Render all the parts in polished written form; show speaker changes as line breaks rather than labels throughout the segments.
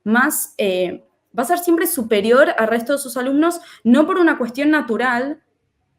más, va a ser siempre superior al resto de sus alumnos, no por una cuestión natural,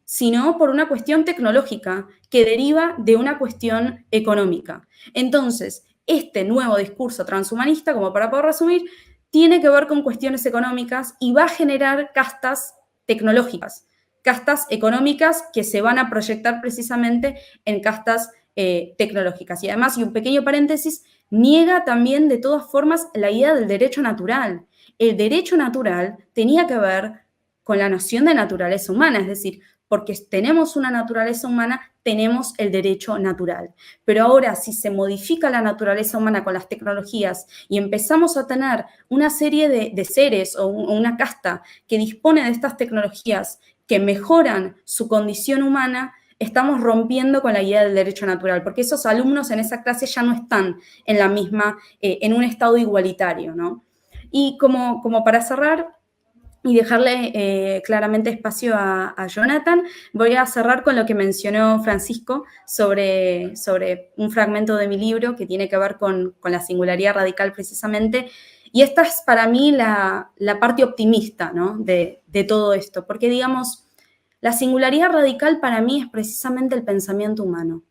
sino por una cuestión tecnológica que deriva de una cuestión económica. Entonces, este nuevo discurso transhumanista, como para poder resumir, tiene que ver con cuestiones económicas y va a generar castas tecnológicas, castas económicas que se van a proyectar precisamente en castas tecnológicas. Y además, y un pequeño paréntesis, niega también de todas formas la idea del derecho natural. El derecho natural tenía que ver con la noción de naturaleza humana, es decir, porque tenemos una naturaleza humana, tenemos el derecho natural. Pero ahora, si se modifica la naturaleza humana con las tecnologías y empezamos a tener una serie de seres o una casta que dispone de estas tecnologías que mejoran su condición humana, estamos rompiendo con la idea del derecho natural, porque esos alumnos en esa clase ya no están en la misma, en un estado igualitario, ¿no? Y como para cerrar, y dejarle claramente espacio a Jonathan, voy a cerrar con lo que mencionó Francisco sobre un fragmento de mi libro que tiene que ver con la singularidad radical precisamente. Y esta es para mí la parte optimista, ¿no? de todo esto, porque digamos, la singularidad radical para mí es precisamente el pensamiento humano.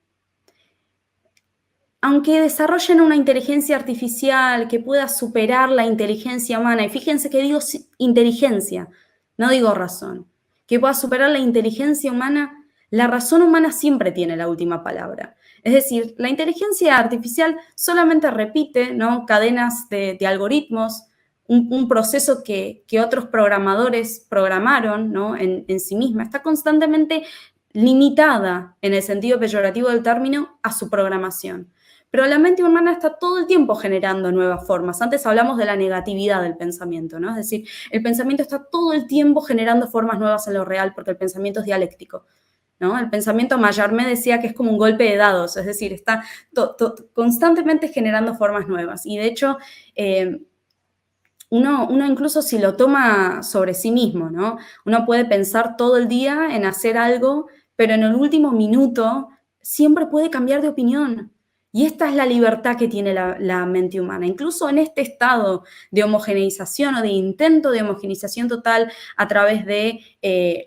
Aunque desarrollen una inteligencia artificial que pueda superar la inteligencia humana, y fíjense que digo inteligencia, no digo razón, que pueda superar la inteligencia humana, la razón humana siempre tiene la última palabra. Es decir, la inteligencia artificial solamente repite, ¿no?, cadenas de algoritmos, un proceso que otros programadores programaron, ¿no?, en sí misma. Está constantemente limitada, en el sentido peyorativo del término, a su programación. Pero la mente humana está todo el tiempo generando nuevas formas. Antes hablamos de la negatividad del pensamiento, ¿no? Es decir, el pensamiento está todo el tiempo generando formas nuevas en lo real porque el pensamiento es dialéctico, ¿no? El pensamiento, Mallarmé decía que es como un golpe de dados, es decir, está constantemente generando formas nuevas. Y de hecho, uno incluso si lo toma sobre sí mismo, ¿no? Uno puede pensar todo el día en hacer algo, pero en el último minuto siempre puede cambiar de opinión. Y esta es la libertad que tiene la mente humana. Incluso en este estado de homogeneización o de intento de homogeneización total a través de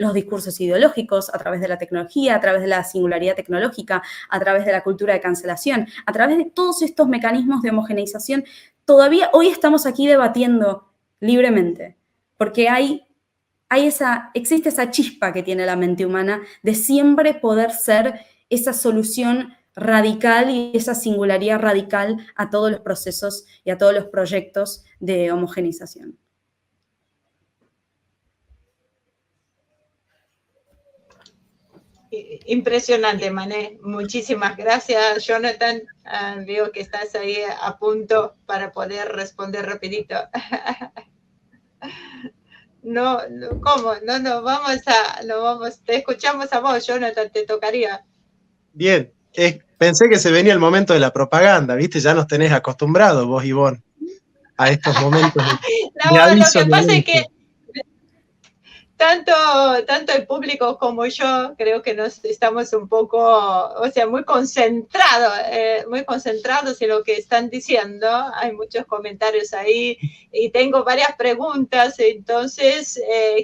los discursos ideológicos, a través de la tecnología, a través de la singularidad tecnológica, a través de la cultura de cancelación, a través de todos estos mecanismos de homogeneización, todavía hoy estamos aquí debatiendo libremente, porque existe esa chispa que tiene la mente humana de siempre poder ser esa solución radical y esa singularidad radical a todos los procesos y a todos los proyectos de homogeneización.
Impresionante, Mané. Muchísimas gracias, Jonathan. Veo que estás ahí a punto para poder responder rapidito. No, ¿cómo? No, vamos, te escuchamos a vos, Jonathan, te tocaría.
Bien, pensé que se venía el momento de la propaganda, ¿viste? Ya nos tenés acostumbrados vos, Ivonne, a estos momentos de aviso.
Lo que pasa es que tanto el público como yo creo que nos estamos un poco, o sea, muy concentrados en lo que están diciendo. Hay muchos comentarios ahí y tengo varias preguntas, entonces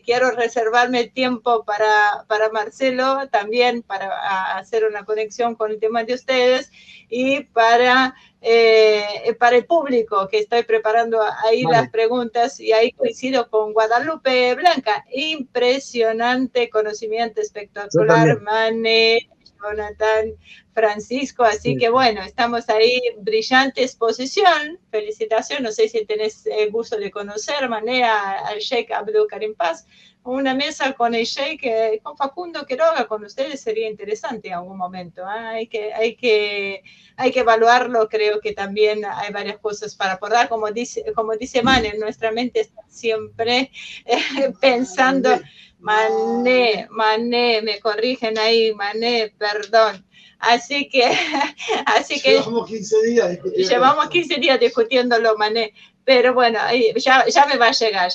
quiero reservarme tiempo para Marcelo, también para hacer una conexión con el tema de ustedes y para el público, que estoy preparando ahí las preguntas, y ahí coincido con Guadalupe Blanca. Impresionante conocimiento, espectacular, Mane, Jonathan, Francisco, así que bueno, estamos ahí, brillante exposición, felicitaciones, no sé si tenés el gusto de conocer, Mane, al Sheikh Abdul Karim Paz. Una mesa con el Sheikh, con Facundo Quiroga, con ustedes sería interesante en algún momento. Hay que evaluarlo. Creo que también hay varias cosas para abordar. Como dice Mane, nuestra mente está siempre pensando. Mané, me corrigen ahí, Mané, perdón. Así que llevamos 15 días discutiéndolo, Mané. Pero bueno, ya me va a llegar.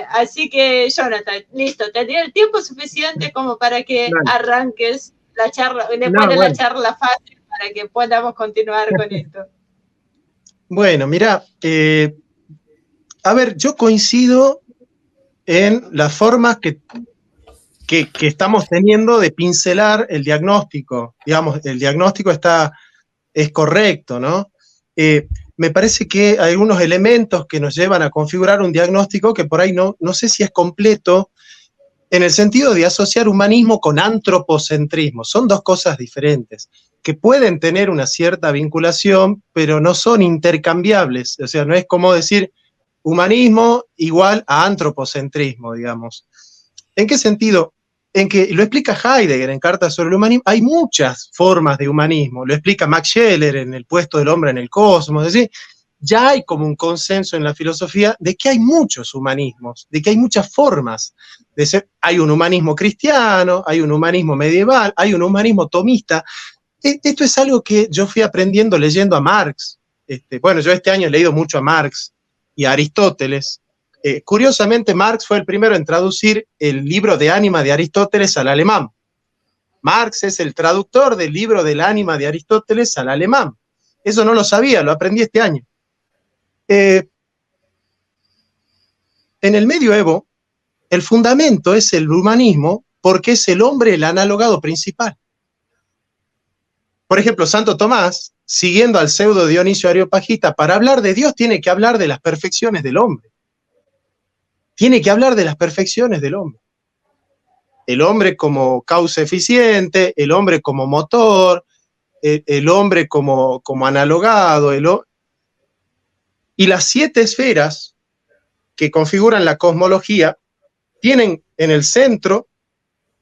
Así que, Jonathan, listo, tendría el tiempo suficiente como para que arranques la charla, después de la charla fácil, para que podamos continuar con esto.
Bueno, mira, a ver, yo coincido en las formas que estamos teniendo de pincelar el diagnóstico. Digamos, el diagnóstico es correcto, ¿no? Me parece que hay algunos elementos que nos llevan a configurar un diagnóstico que por ahí no sé si es completo, en el sentido de asociar humanismo con antropocentrismo. Son dos cosas diferentes, que pueden tener una cierta vinculación, pero no son intercambiables. O sea, no es como decir humanismo igual a antropocentrismo, digamos. ¿En qué sentido? En que lo explica Heidegger en Cartas sobre el humanismo. Hay muchas formas de humanismo. Lo explica Max Scheler en El puesto del hombre en el cosmos. Es decir, ya hay como un consenso en la filosofía de que hay muchos humanismos, de que hay muchas formas de ser. Hay un humanismo cristiano, hay un humanismo medieval, hay un humanismo tomista. Esto es algo que yo fui aprendiendo leyendo a Marx. Bueno, yo este año he leído mucho a Marx y a Aristóteles. Curiosamente, Marx fue el primero en traducir el libro de Ánima de Aristóteles al alemán. Marx es el traductor del libro del Ánima de Aristóteles al alemán. Eso no lo sabía, lo aprendí este año. En el medioevo, el fundamento es el humanismo porque es el hombre el analogado principal. Por ejemplo, Santo Tomás, siguiendo al pseudo Dionisio Areopagita, para hablar de Dios tiene que hablar de las perfecciones del hombre. Tiene que hablar de las perfecciones del hombre. El hombre como causa eficiente, el hombre como motor, el hombre como analogado, y las 7 esferas que configuran la cosmología tienen en el centro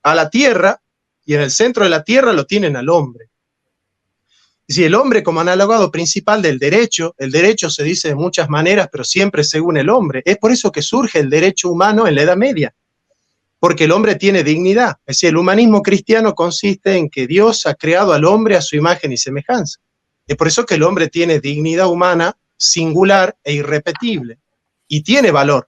a la Tierra, y en el centro de la Tierra lo tienen al hombre. Es decir, el hombre como analogado principal del derecho, el derecho se dice de muchas maneras, pero siempre según el hombre. Es por eso que surge el derecho humano en la Edad Media, porque el hombre tiene dignidad. Es decir, el humanismo cristiano consiste en que Dios ha creado al hombre a su imagen y semejanza. Es por eso que el hombre tiene dignidad humana singular e irrepetible, y tiene valor.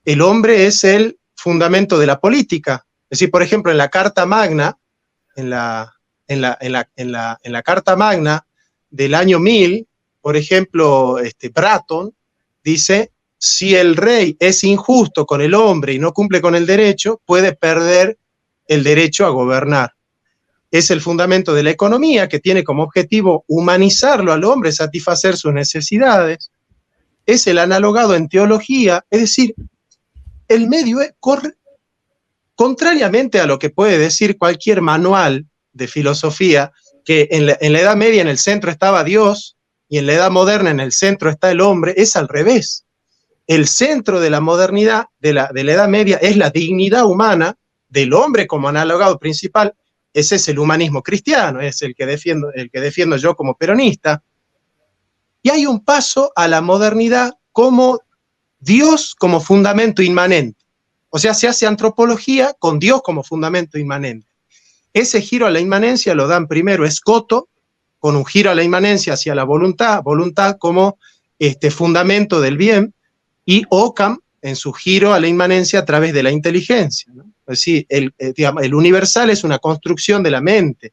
El hombre es el fundamento de la política. Es decir, por ejemplo, en la Carta Magna, en la Carta Magna del año 1000, por ejemplo, Bratton dice: si el rey es injusto con el hombre y no cumple con el derecho, puede perder el derecho a gobernar. Es el fundamento de la economía, que tiene como objetivo humanizarlo al hombre, satisfacer sus necesidades. Es el analogado en teología, es decir, el medio contrariamente a lo que puede decir cualquier manual de filosofía, que en la Edad Media en el centro estaba Dios y en la Edad Moderna en el centro está el hombre, es al revés. El centro de la modernidad, de la Edad Media, es la dignidad humana del hombre como analogado principal. Ese es el humanismo cristiano, es el que defiendo yo como peronista. Y hay un paso a la modernidad como Dios como fundamento inmanente. O sea, se hace antropología con Dios como fundamento inmanente. Ese giro a la inmanencia lo dan primero Escoto, con un giro a la inmanencia hacia la voluntad como fundamento del bien, y Occam en su giro a la inmanencia a través de la inteligencia, ¿no? Es decir, el universal es una construcción de la mente.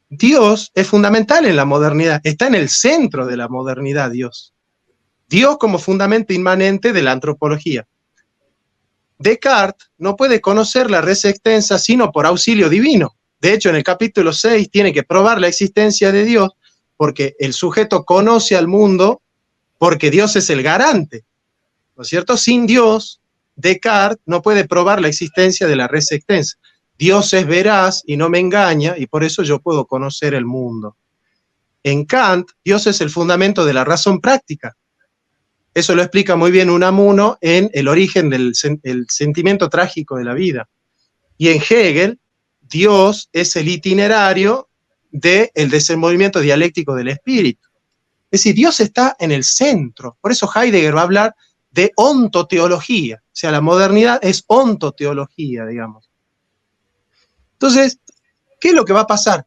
Dios es fundamental en la modernidad, está en el centro de la modernidad Dios. Dios como fundamento inmanente de la antropología. Descartes no puede conocer la res extensa sino por auxilio divino. De hecho, en el capítulo 6 tiene que probar la existencia de Dios, porque el sujeto conoce al mundo porque Dios es el garante, ¿no es cierto? Sin Dios, Descartes no puede probar la existencia de la res extensa. Dios es veraz y no me engaña, y por eso yo puedo conocer el mundo. En Kant, Dios es el fundamento de la razón práctica. Eso lo explica muy bien Unamuno en El origen del sentimiento trágico de la vida. Y en Hegel, Dios es el itinerario del desenvolvimiento dialéctico del espíritu. Es decir, Dios está en el centro. Por eso Heidegger va a hablar de ontoteología. O sea, la modernidad es ontoteología, digamos. Entonces, ¿qué es lo que va a pasar?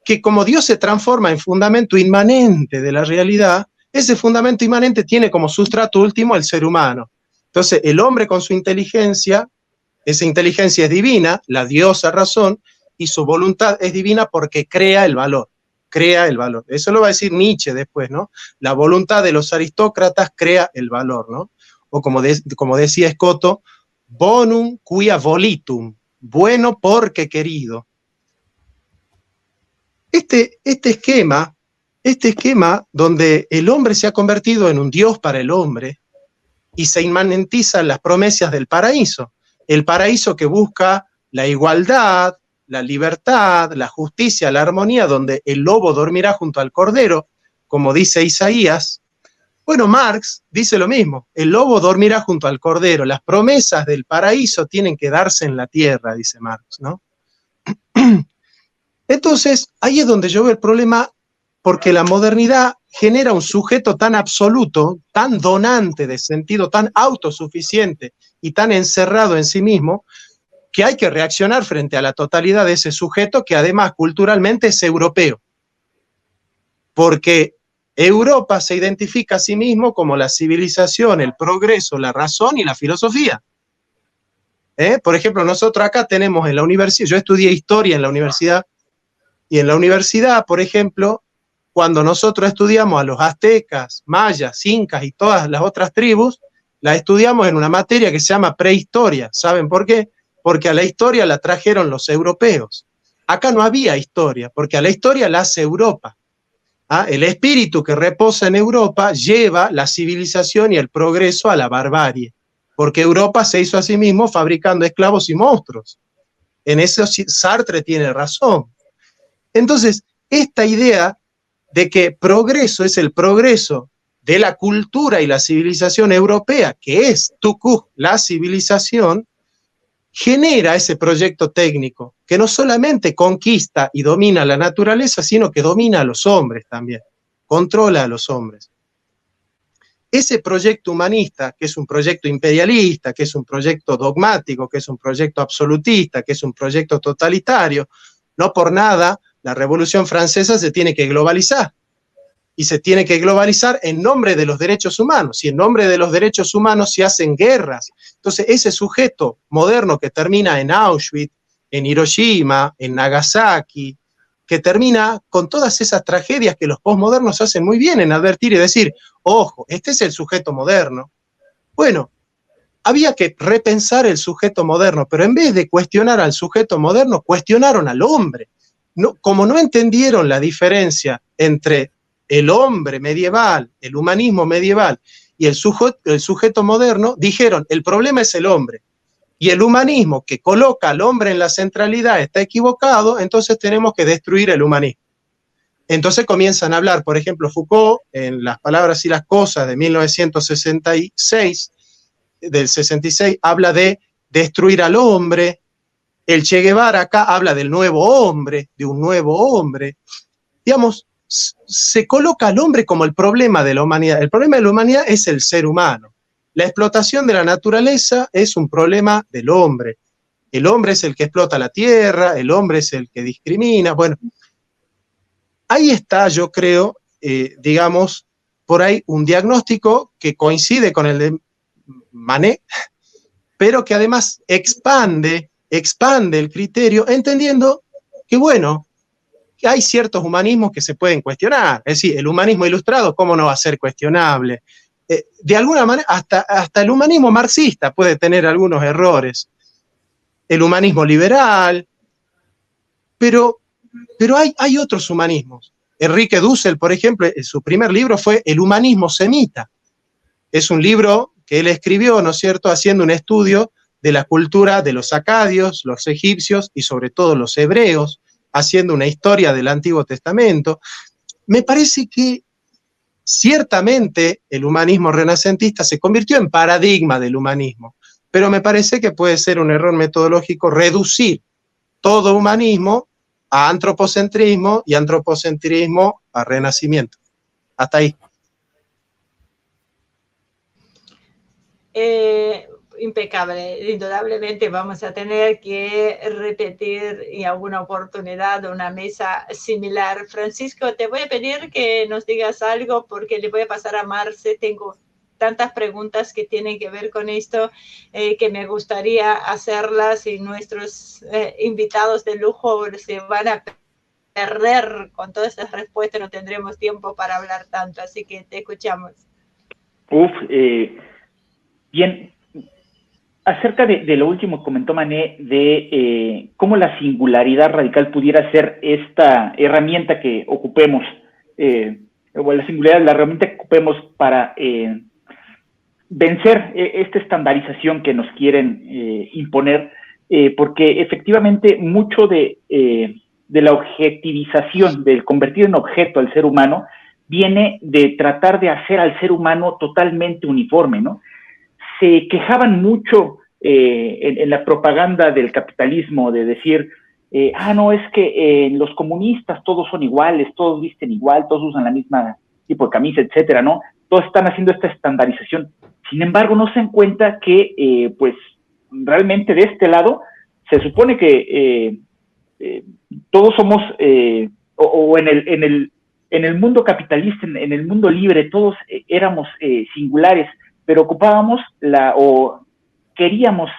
Que como Dios se transforma en fundamento inmanente de la realidad, ese fundamento inmanente tiene como sustrato último el ser humano. Entonces, el hombre con su inteligencia, esa inteligencia es divina, la diosa razón, y su voluntad es divina porque crea el valor. crea el valor. Eso lo va a decir Nietzsche después, ¿no? La voluntad de los aristócratas crea el valor, ¿no? O como decía Escoto, bonum quia volitum, bueno porque querido. Este esquema donde el hombre se ha convertido en un Dios para el hombre y se inmanentizan las promesas del paraíso. El paraíso que busca la igualdad, la libertad, la justicia, la armonía, donde el lobo dormirá junto al cordero, como dice Isaías. Bueno, Marx dice lo mismo, el lobo dormirá junto al cordero, las promesas del paraíso tienen que darse en la tierra, dice Marx, ¿no? Entonces, ahí es donde yo veo el problema, porque la modernidad genera un sujeto tan absoluto, tan donante de sentido, tan autosuficiente y tan encerrado en sí mismo, que hay que reaccionar frente a la totalidad de ese sujeto, que además culturalmente es europeo. Porque Europa se identifica a sí mismo como la civilización, el progreso, la razón y la filosofía. Por ejemplo, nosotros acá tenemos en la universidad, yo estudié historia en la universidad, y en la universidad, por ejemplo, cuando nosotros estudiamos a los aztecas, mayas, incas y todas las otras tribus, la estudiamos en una materia que se llama prehistoria. ¿Saben por qué? Porque a la historia la trajeron los europeos. Acá no había historia, porque a la historia la hace Europa. El espíritu que reposa en Europa lleva la civilización y el progreso a la barbarie, porque Europa se hizo a sí mismo fabricando esclavos y monstruos. En eso Sartre tiene razón. Entonces, esta idea de que progreso es el progreso de la cultura y la civilización europea, que es Tucú, la civilización, genera ese proyecto técnico que no solamente conquista y domina la naturaleza, sino que domina a los hombres también, controla a los hombres. Ese proyecto humanista, que es un proyecto imperialista, que es un proyecto dogmático, que es un proyecto absolutista, que es un proyecto totalitario, no por nada la Revolución Francesa se tiene que globalizar. Y se tiene que globalizar en nombre de los derechos humanos. Y en nombre de los derechos humanos se hacen guerras. Entonces, ese sujeto moderno que termina en Auschwitz, en Hiroshima, en Nagasaki, que termina con todas esas tragedias que los posmodernos hacen muy bien en advertir y decir, ojo, este es el sujeto moderno. Bueno, había que repensar el sujeto moderno, pero en vez de cuestionar al sujeto moderno, cuestionaron al hombre. No, como no entendieron la diferencia entre el hombre medieval, el humanismo medieval y el sujeto moderno, dijeron, el problema es el hombre. Y el humanismo que coloca al hombre en la centralidad está equivocado, entonces tenemos que destruir el humanismo. Entonces comienzan a hablar, por ejemplo, Foucault, en Las palabras y las cosas de 1966, del 66, habla de destruir al hombre. El Che Guevara acá habla del nuevo hombre, de un nuevo hombre. Digamos, se coloca al hombre como el problema de la humanidad. El problema de la humanidad es el ser humano. La explotación de la naturaleza es un problema del hombre. El hombre es el que explota la tierra, el hombre es el que discrimina. Bueno, ahí está, yo creo, digamos, por ahí un diagnóstico que coincide con el de Manet, pero que además expande el criterio, entendiendo que, bueno, que hay ciertos humanismos que se pueden cuestionar. Es decir, el humanismo ilustrado, ¿cómo no va a ser cuestionable? De alguna manera, hasta el humanismo marxista puede tener algunos errores. El humanismo liberal, pero hay otros humanismos. Enrique Dussel, por ejemplo, su primer libro fue El humanismo semita. Es un libro que él escribió, ¿no es cierto?, haciendo un estudio de la cultura de los acadios, los egipcios y sobre todo los hebreos, haciendo una historia del Antiguo Testamento. Me parece que ciertamente el humanismo renacentista se convirtió en paradigma del humanismo, pero me parece que puede ser un error metodológico reducir todo humanismo a antropocentrismo y antropocentrismo a renacimiento. Hasta ahí.
Impecable. Indudablemente vamos a tener que repetir en alguna oportunidad una mesa similar. Francisco, te voy a pedir que nos digas algo porque le voy a pasar a Marce. Tengo tantas preguntas que tienen que ver con esto que me gustaría hacerlas y nuestros invitados de lujo se van a perder con todas esas respuestas, no tendremos tiempo para hablar tanto, así que te escuchamos.
Bien, acerca de lo último que comentó Mané, de cómo la singularidad radical pudiera ser esta herramienta que ocupemos, o la singularidad, la herramienta que ocupemos para vencer esta estandarización que nos quieren imponer, porque efectivamente mucho de la objetivización, del convertir en objeto al ser humano, viene de tratar de hacer al ser humano totalmente uniforme, ¿no? Se quejaban mucho en la propaganda del capitalismo de decir, no, es que los comunistas todos son iguales, todos visten igual, todos usan la misma tipo de camisa, etcétera, ¿no? Todos están haciendo esta estandarización. Sin embargo, no se dan cuenta que, pues, realmente de este lado se supone que todos somos, o en el mundo capitalista, en el mundo libre, todos éramos singulares, pero ocupábamos o queríamos,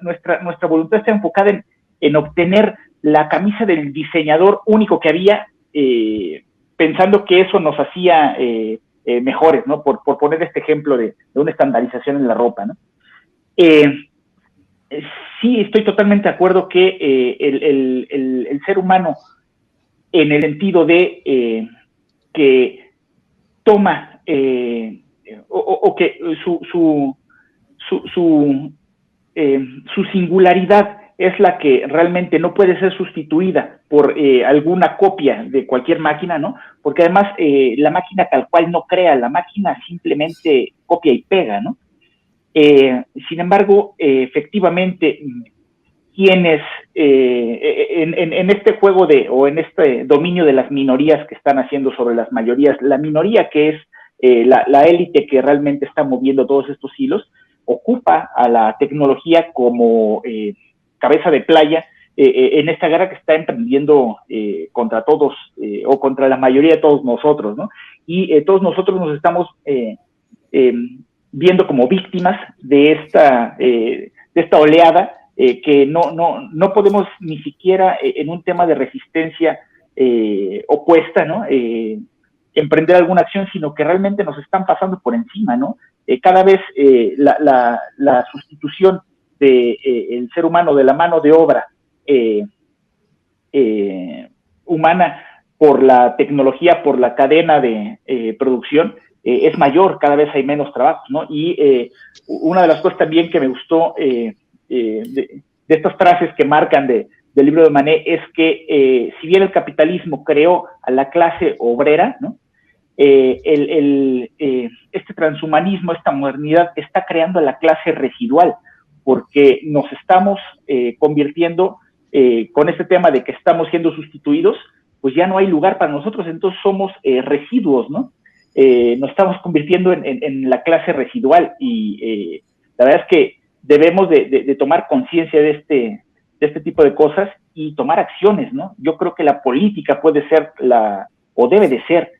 nuestra voluntad está enfocada en obtener la camisa del diseñador único que había, pensando que eso nos hacía mejores, ¿no? Por poner este ejemplo de una estandarización en la ropa, ¿no? Sí, estoy totalmente de acuerdo que el ser humano, en el sentido de que toma o que su singularidad es la que realmente no puede ser sustituida por alguna copia de cualquier máquina, ¿no? Porque además la máquina tal cual no crea, la máquina simplemente copia y pega, ¿no? Sin embargo, efectivamente, quienes en este juego o en este dominio de las minorías que están haciendo sobre las mayorías, la minoría que es la élite que realmente está moviendo todos estos hilos, ocupa a la tecnología como cabeza de playa en esta guerra que está emprendiendo contra todos o contra la mayoría de todos nosotros, ¿no? Y todos nosotros nos estamos viendo como víctimas de esta oleada que no podemos ni siquiera en un tema de resistencia opuesta, ¿no? Emprender alguna acción, sino que realmente nos están pasando por encima, ¿no? Cada vez la sustitución del ser humano, de la mano de obra humana por la tecnología, por la cadena de producción, es mayor, cada vez hay menos trabajos, ¿no? Y una de las cosas también que me gustó de estas frases que marcan del libro de Mané es que si bien el capitalismo creó a la clase obrera, ¿no? Este transhumanismo, esta modernidad está creando a la clase residual, porque nos estamos convirtiendo con este tema de que estamos siendo sustituidos, pues ya no hay lugar para nosotros, entonces somos residuos, ¿no? Nos estamos convirtiendo en la clase residual y la verdad es que debemos de tomar conciencia de este tipo de cosas y tomar acciones, ¿no? Yo creo que la política puede ser o debe de ser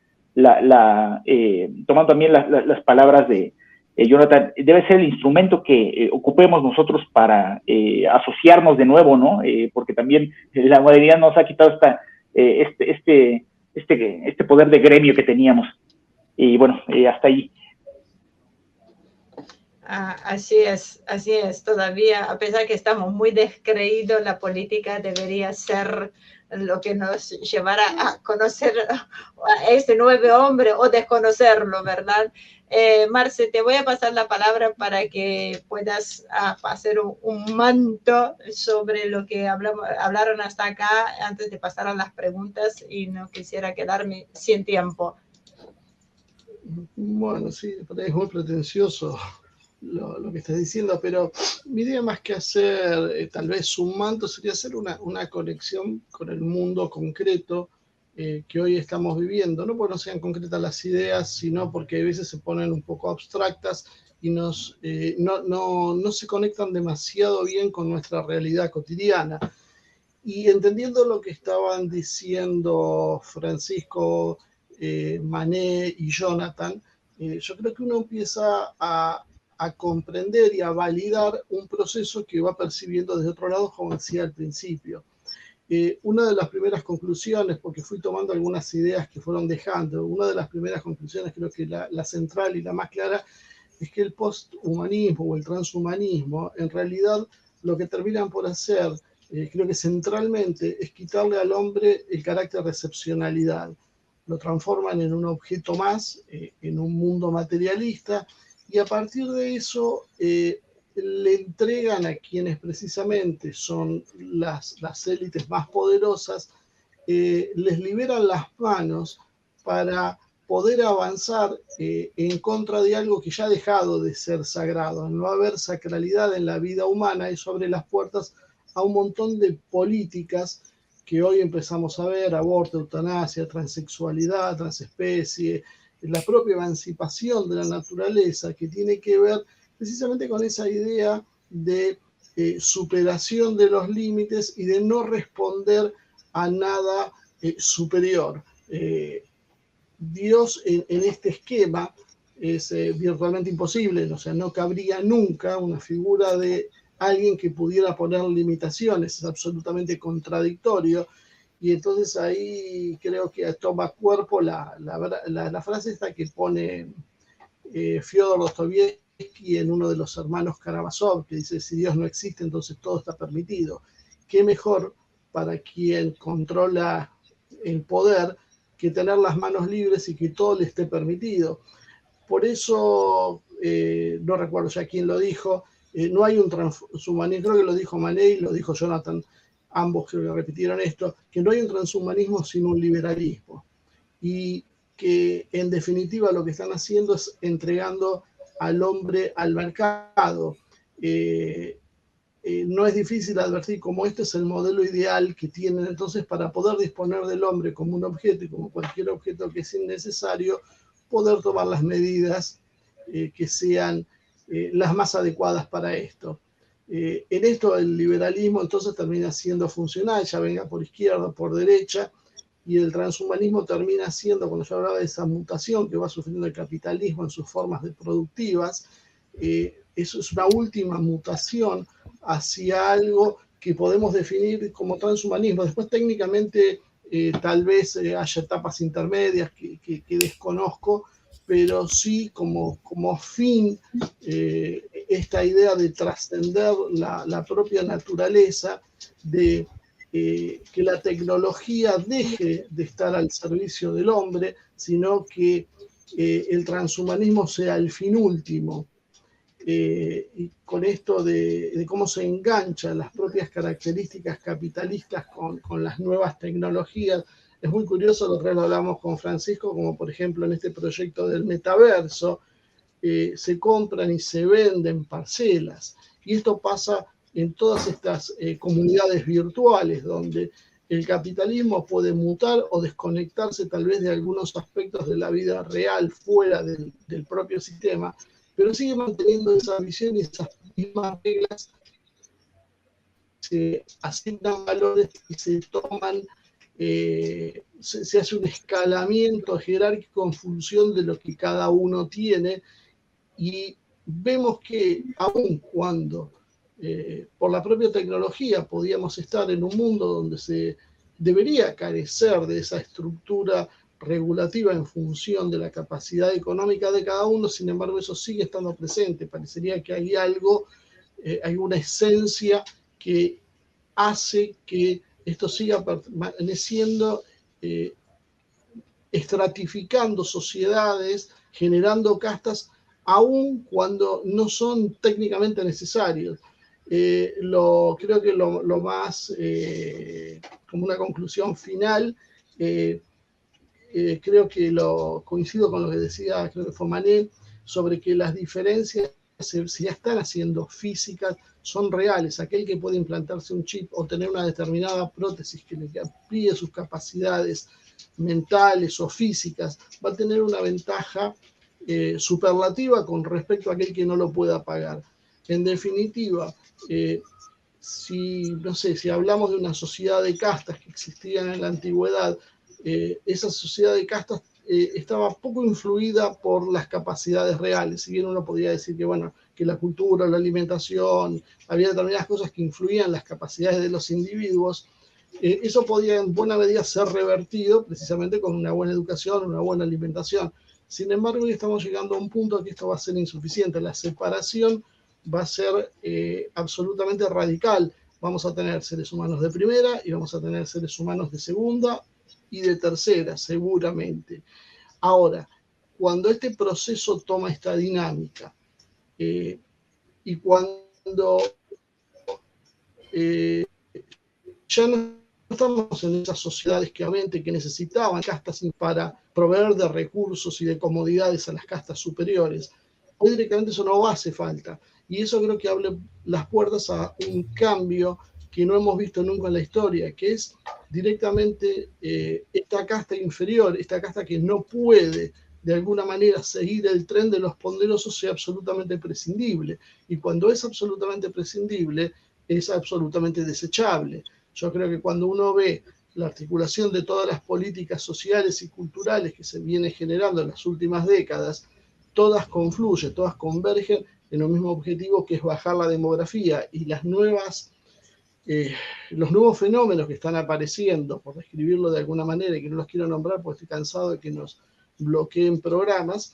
tomando también las palabras de Jonathan, debe ser el instrumento que ocupemos nosotros para asociarnos de nuevo, ¿no? Porque también la modernidad nos ha quitado este poder de gremio que teníamos. Y bueno, hasta ahí.
Así es, todavía, a pesar que estamos muy descreídos, la política debería ser lo que nos llevara a conocer a este nuevo hombre o desconocerlo, ¿verdad? Marce, te voy a pasar la palabra para que puedas hacer un manto sobre lo que hablaron hasta acá antes de pasar a las preguntas y no quisiera quedarme sin tiempo.
Bueno, sí, es muy pretencioso lo que estás diciendo, pero mi idea más que hacer tal vez un manto sería hacer una conexión con el mundo concreto que hoy estamos viviendo, no porque no sean concretas las ideas, sino porque a veces se ponen un poco abstractas y no se conectan demasiado bien con nuestra realidad cotidiana. Y entendiendo lo que estaban diciendo Francisco, Mané y Jonathan, yo creo que uno empieza a comprender y a validar un proceso que va percibiendo desde otro lado, como decía al principio. una de las primeras conclusiones, porque fui tomando algunas ideas que fueron dejando, una de las primeras conclusiones, creo que la central y la más clara, es que el posthumanismo o el transhumanismo, en realidad lo que terminan por hacer, creo que centralmente, es quitarle al hombre el carácter de excepcionalidad. Lo transforman en un objeto más, en un mundo materialista, y a partir de eso le entregan a quienes precisamente son las élites más poderosas, les liberan las manos para poder avanzar en contra de algo que ya ha dejado de ser sagrado. No haber sacralidad en la vida humana, eso abre las puertas a un montón de políticas que hoy empezamos a ver: aborto, eutanasia, transexualidad, transespecie, la propia emancipación de la naturaleza, que tiene que ver precisamente con esa idea de superación de los límites y de no responder a nada superior. Dios en este esquema es virtualmente imposible, o sea, no cabría nunca una figura de alguien que pudiera poner limitaciones, es absolutamente contradictorio, y entonces ahí creo que toma cuerpo la frase esta que pone Fyodor Dostoyevsky en uno de los hermanos Karamazov, que dice: si Dios no existe, entonces todo está permitido. ¿Qué mejor para quien controla el poder que tener las manos libres y que todo le esté permitido? Por eso, no recuerdo ya quién lo dijo, no hay un transhumanismo, creo que lo dijo Manet, lo dijo Jonathan, ambos creo que repitieron esto, que no hay un transhumanismo sin un liberalismo. Y que en definitiva lo que están haciendo es entregando al hombre al mercado. No es difícil advertir cómo este es el modelo ideal que tienen entonces para poder disponer del hombre como un objeto, y como cualquier objeto que es innecesario, poder tomar las medidas que sean las más adecuadas para esto. En esto el liberalismo entonces termina siendo funcional, ya venga por izquierda, por derecha, y el transhumanismo termina siendo, cuando yo hablaba de esa mutación que va sufriendo el capitalismo en sus formas productivas, eso es una última mutación hacia algo que podemos definir como transhumanismo. Después técnicamente tal vez haya etapas intermedias que desconozco, pero sí como fin esta idea de trascender la propia naturaleza, de que la tecnología deje de estar al servicio del hombre, sino que el transhumanismo sea el fin último. Y con esto de cómo se enganchan las propias características capitalistas con las nuevas tecnologías, es muy curioso. Lo que hablamos con Francisco, como por ejemplo en este proyecto del metaverso, se compran y se venden parcelas, y esto pasa en todas estas comunidades virtuales, donde el capitalismo puede mutar o desconectarse tal vez de algunos aspectos de la vida real fuera del propio sistema, pero sigue manteniendo esa visión y esas mismas reglas. Se asignan valores y se toman, se hace un escalamiento jerárquico en función de lo que cada uno tiene, y vemos que aun cuando por la propia tecnología podíamos estar en un mundo donde se debería carecer de esa estructura regulativa en función de la capacidad económica de cada uno, sin embargo eso sigue estando presente. Parecería que hay algo, hay una esencia que hace que esto siga permaneciendo, estratificando sociedades, generando castas, aun cuando no son técnicamente necesarios. Creo que lo más, como una conclusión final, creo que coincido con lo que decía, creo que fue Manet, sobre que las diferencias, si ya están haciendo físicas, son reales. Aquel que puede implantarse un chip o tener una determinada prótesis que le amplíe sus capacidades mentales o físicas, va a tener una ventaja superlativa con respecto a aquel que no lo pueda pagar. En definitiva, si hablamos de una sociedad de castas que existía en la antigüedad, esa sociedad de castas estaba poco influida por las capacidades reales. Si bien uno podría decir que, bueno, que la cultura, la alimentación, había determinadas cosas que influían en las capacidades de los individuos, eso podía en buena medida ser revertido precisamente con una buena educación, una buena alimentación. Sin embargo, hoy estamos llegando a un punto que esto va a ser insuficiente. La separación va a ser absolutamente radical. Vamos a tener seres humanos de primera y vamos a tener seres humanos de segunda y de tercera, seguramente. Ahora, cuando este proceso toma esta dinámica y cuando ya no estamos en esas sociedades que necesitaban castas para proveer de recursos y de comodidades a las castas superiores, hoy directamente eso no hace falta. Y eso creo que abre las puertas a un cambio que no hemos visto nunca en la historia, que es directamente esta casta inferior, esta casta que no puede de alguna manera seguir el tren de los poderosos, sea absolutamente prescindible. Y cuando es absolutamente prescindible, es absolutamente desechable. Yo creo que cuando uno ve la articulación de todas las políticas sociales y culturales que se viene generando en las últimas décadas, todas confluyen, todas convergen en un mismo objetivo, que es bajar la demografía, y los nuevos fenómenos que están apareciendo, por describirlo de alguna manera, y que no los quiero nombrar porque estoy cansado de que nos bloqueen programas,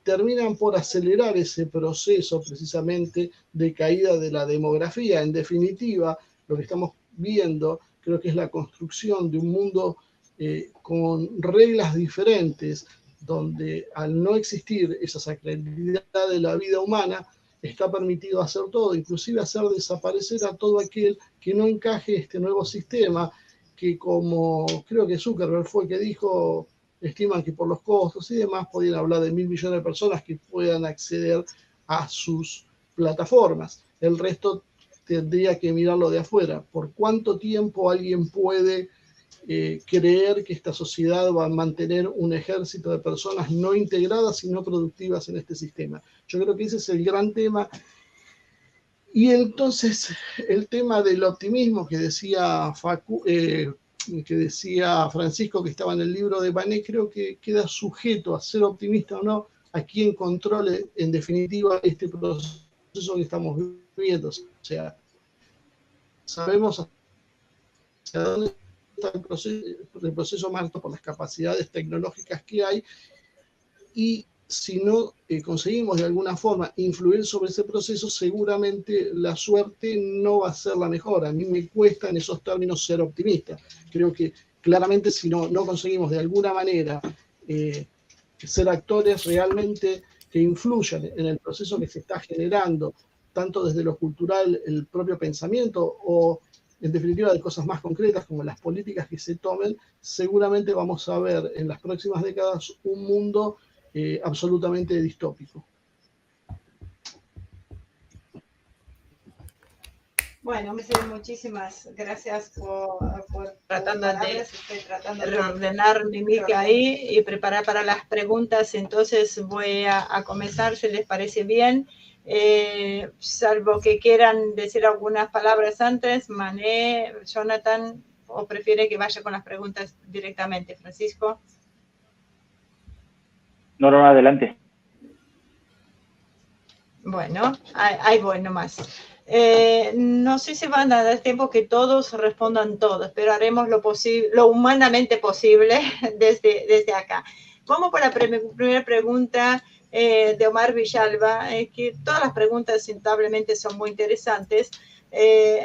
terminan por acelerar ese proceso precisamente de caída de la demografía. En definitiva, lo que estamos viendo creo que es la construcción de un mundo con reglas diferentes, donde al no existir esa sacralidad de la vida humana, está permitido hacer todo, inclusive hacer desaparecer a todo aquel que no encaje este nuevo sistema, que, como creo que Zuckerberg fue el que dijo, estiman que por los costos y demás podrían hablar de 1.000 millones de personas que puedan acceder a sus plataformas. El resto tendría que mirarlo de afuera. ¿Por cuánto tiempo alguien puede creer que esta sociedad va a mantener un ejército de personas no integradas y no productivas en este sistema? Yo creo que ese es el gran tema. Y entonces el tema del optimismo que decía Francisco, que estaba en el libro de Banet, creo que queda sujeto a ser optimista o no a quien controle en definitiva este proceso que estamos viviendo. O sea, sabemos hacia dónde está el proceso marcado por las capacidades tecnológicas que hay, y si no conseguimos de alguna forma influir sobre ese proceso, seguramente la suerte no va a ser la mejor. A mí me cuesta en esos términos ser optimista. Creo que claramente si no conseguimos de alguna manera ser actores realmente que influyan en el proceso que se está generando, tanto desde lo cultural, el propio pensamiento, o en definitiva de cosas más concretas como las políticas que se tomen, seguramente vamos a ver en las próximas décadas un mundo absolutamente distópico.
Bueno, muchísimas gracias por tratando de reordenar mi mic ahí y preparar para las preguntas. Entonces voy a comenzar, si les parece bien. Salvo que quieran decir algunas palabras antes, Mané, Jonathan, o prefiere que vaya con las preguntas directamente, Francisco.
No, adelante.
Bueno, ahí voy nomás. No sé si van a dar tiempo que todos respondan todos, pero haremos lo humanamente posible desde acá. Vamos por la primera pregunta de Omar Villalba, que todas las preguntas indudablemente son muy interesantes.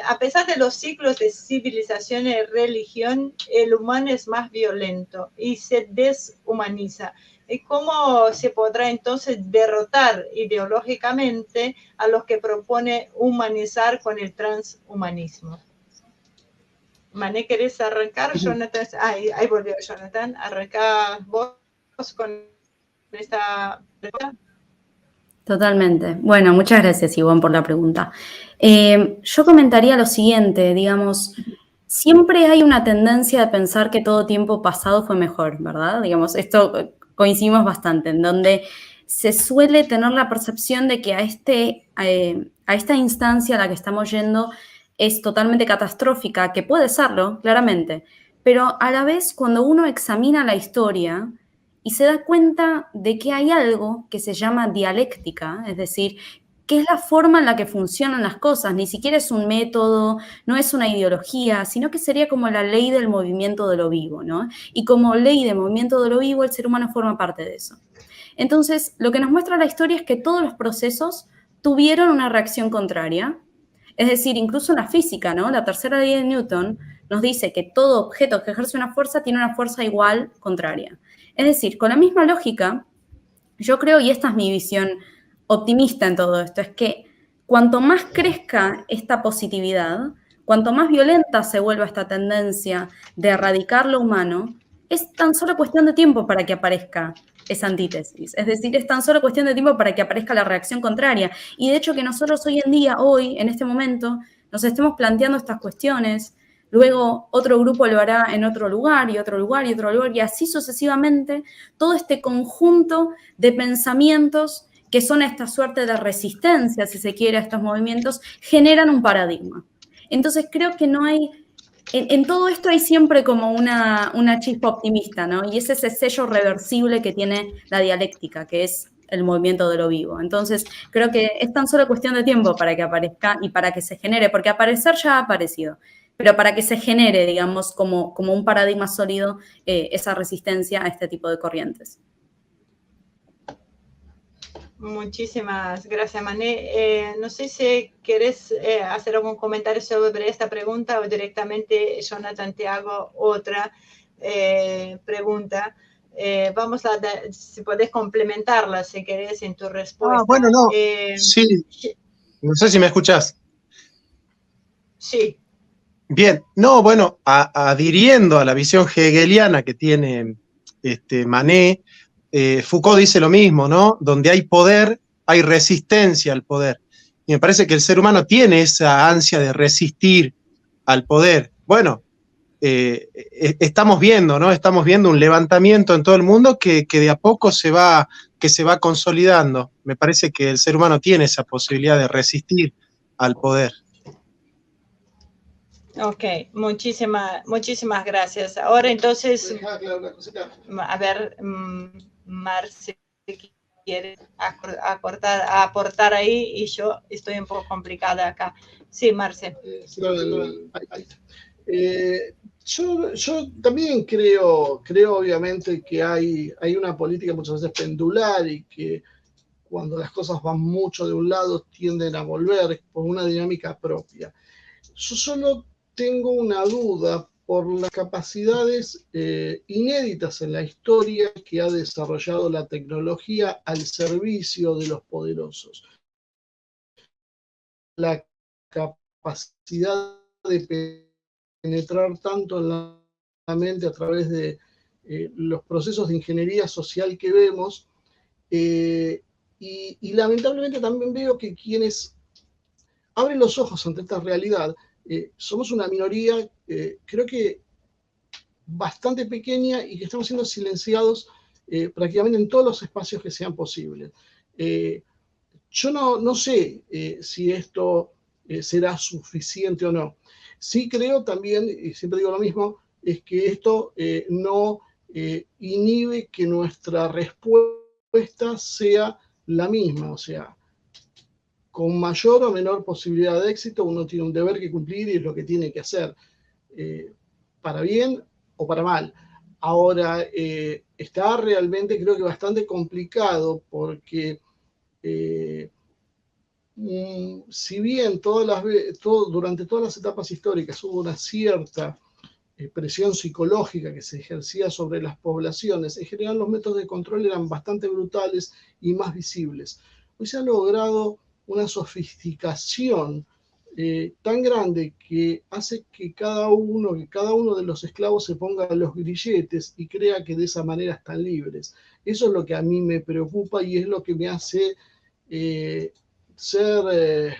A pesar de los ciclos de civilización y religión, el humano es más violento y se deshumaniza. ¿Cómo se podrá entonces derrotar ideológicamente a los que propone humanizar con el transhumanismo? Mané, ¿querés arrancar? Jonathan, ahí volvió Jonathan. ¿Arrancás vos con esta pregunta?
Totalmente. Bueno, muchas gracias, Ivonne, por la pregunta. Yo comentaría lo siguiente, digamos, siempre hay una tendencia de pensar que todo tiempo pasado fue mejor, ¿verdad? Digamos, esto coincidimos bastante, en donde se suele tener la percepción de que a esta instancia a la que estamos yendo es totalmente catastrófica, que puede serlo, claramente, pero a la vez cuando uno examina la historia y se da cuenta de que hay algo que se llama dialéctica, es decir, que es la forma en la que funcionan las cosas, ni siquiera es un método, no es una ideología, sino que sería como la ley del movimiento de lo vivo, ¿no? Y como ley de movimiento de lo vivo, el ser humano forma parte de eso. Entonces, lo que nos muestra la historia es que todos los procesos tuvieron una reacción contraria. Es decir, incluso en la física, ¿no? La tercera ley de Newton nos dice que todo objeto que ejerce una fuerza tiene una fuerza igual contraria. Es decir, con la misma lógica, yo creo, y esta es mi visión optimista en todo esto, es que cuanto más crezca esta positividad, cuanto más violenta se vuelva esta tendencia de erradicar lo humano, es tan solo cuestión de tiempo para que aparezca esa antítesis. Es decir, es tan solo cuestión de tiempo para que aparezca la reacción contraria. Y de hecho que nosotros hoy en día, hoy, en este momento, nos estemos planteando estas cuestiones, luego otro grupo lo hará en otro lugar y otro lugar y otro lugar, y así sucesivamente, todo este conjunto de pensamientos que son esta suerte de resistencia, si se quiere, a estos movimientos, generan un paradigma. Entonces creo que no hay, en todo esto hay siempre como una chispa optimista, ¿no? Y es ese sello reversible que tiene la dialéctica, que es el movimiento de lo vivo. Entonces creo que es tan solo cuestión de tiempo para que aparezca y para que se genere, porque aparecer ya ha aparecido, pero para que se genere, digamos, como un paradigma sólido, esa resistencia a este tipo de corrientes.
Muchísimas gracias, Mané. No sé si quieres hacer algún comentario sobre esta pregunta o directamente, Jonathan, te hago otra pregunta. Vamos a dar, si podés complementarla, si querés, en tu respuesta.
Bueno, no. Sí, no sé si me escuchás.
Sí.
Bien, no, bueno, adhiriendo a la visión hegeliana que tiene Manet, Foucault dice lo mismo, ¿no? Donde hay poder, hay resistencia al poder. Y me parece que el ser humano tiene esa ansia de resistir al poder. Bueno, estamos viendo, ¿no? Estamos viendo un levantamiento en todo el mundo que de a poco se va consolidando. Me parece que el ser humano tiene esa posibilidad de resistir al poder.
Ok, muchísimas gracias. Ahora entonces, a ver, Marce quiere aportar ahí y yo estoy un poco complicada acá. Sí, Marce.
Yo también creo obviamente que hay una política muchas veces pendular y que cuando las cosas van mucho de un lado tienden a volver por una dinámica propia. Yo solo tengo una duda por las capacidades inéditas en la historia que ha desarrollado la tecnología al servicio de los poderosos. La capacidad de penetrar tanto en la mente a través de los procesos de ingeniería social que vemos, y lamentablemente también veo que quienes abren los ojos ante esta realidad, somos una minoría, creo que bastante pequeña y que estamos siendo silenciados prácticamente en todos los espacios que sean posibles. Yo no sé si esto será suficiente o no. Sí creo también, y siempre digo lo mismo, es que esto no inhibe que nuestra respuesta sea la misma, o sea, con mayor o menor posibilidad de éxito, uno tiene un deber que cumplir y es lo que tiene que hacer, para bien o para mal. Ahora, está realmente, creo que bastante complicado porque si bien durante todas las etapas históricas hubo una cierta presión psicológica que se ejercía sobre las poblaciones, en general los métodos de control eran bastante brutales y más visibles. Hoy se ha logrado una sofisticación tan grande que hace que cada uno de los esclavos se ponga los grilletes y crea que de esa manera están libres. Eso es lo que a mí me preocupa y es lo que me hace ser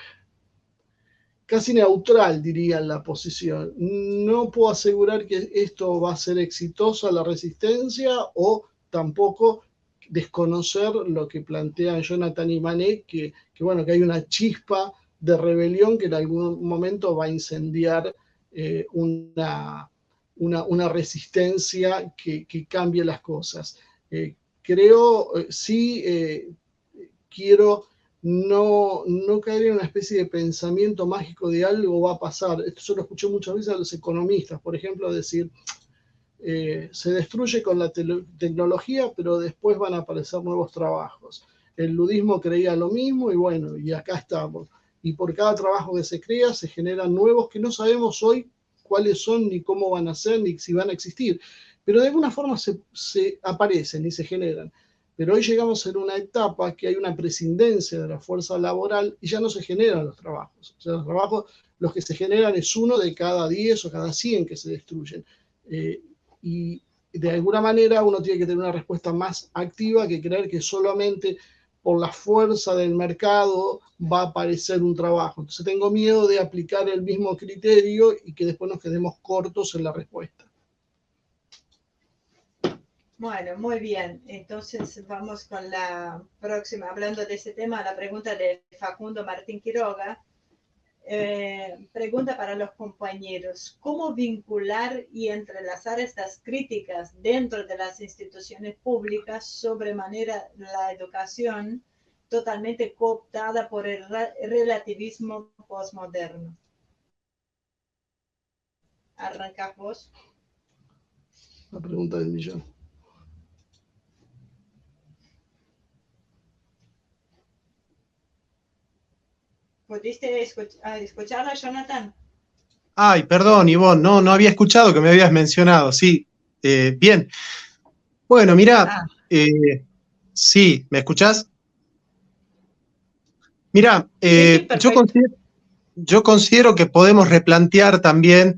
casi neutral, diría, en la posición. No puedo asegurar que esto va a ser exitosa la resistencia o tampoco desconocer lo que plantean Jonathan y Manet, que bueno, que hay una chispa de rebelión que en algún momento va a incendiar una resistencia que cambie las cosas. Creo, sí, quiero no caer en una especie de pensamiento mágico de algo va a pasar. Esto yo lo escuché muchas veces a los economistas, por ejemplo, decir, se destruye con la tecnología, pero después van a aparecer nuevos trabajos. El ludismo creía lo mismo y bueno, y acá estamos. Y por cada trabajo que se crea se generan nuevos que no sabemos hoy cuáles son, ni cómo van a ser, ni si van a existir. Pero de alguna forma se aparecen y se generan. Pero hoy llegamos en una etapa que hay una prescindencia de la fuerza laboral y ya no se generan los trabajos. O sea, los trabajos, los que se generan es 1 de cada 10 o cada 100 que se destruyen. Y de alguna manera uno tiene que tener una respuesta más activa que creer que solamente por la fuerza del mercado va a aparecer un trabajo. Entonces tengo miedo de aplicar el mismo criterio y que después nos quedemos cortos en la respuesta.
Bueno, muy bien. Entonces vamos con la próxima. Hablando de ese tema, la pregunta de Facundo Martín Quiroga. Pregunta para los compañeros. ¿Cómo vincular y entrelazar estas críticas dentro de las instituciones públicas sobremanera la educación totalmente cooptada por el relativismo postmoderno? ¿Arrancás vos?
La pregunta del millón.
¿Pudiste escucharla, Jonathan?
Ay, perdón, Ivonne, no había escuchado que me habías mencionado, sí. Bien. Bueno, mirá, sí, ¿me escuchás? Mirá,
Sí,
yo considero que podemos replantear también,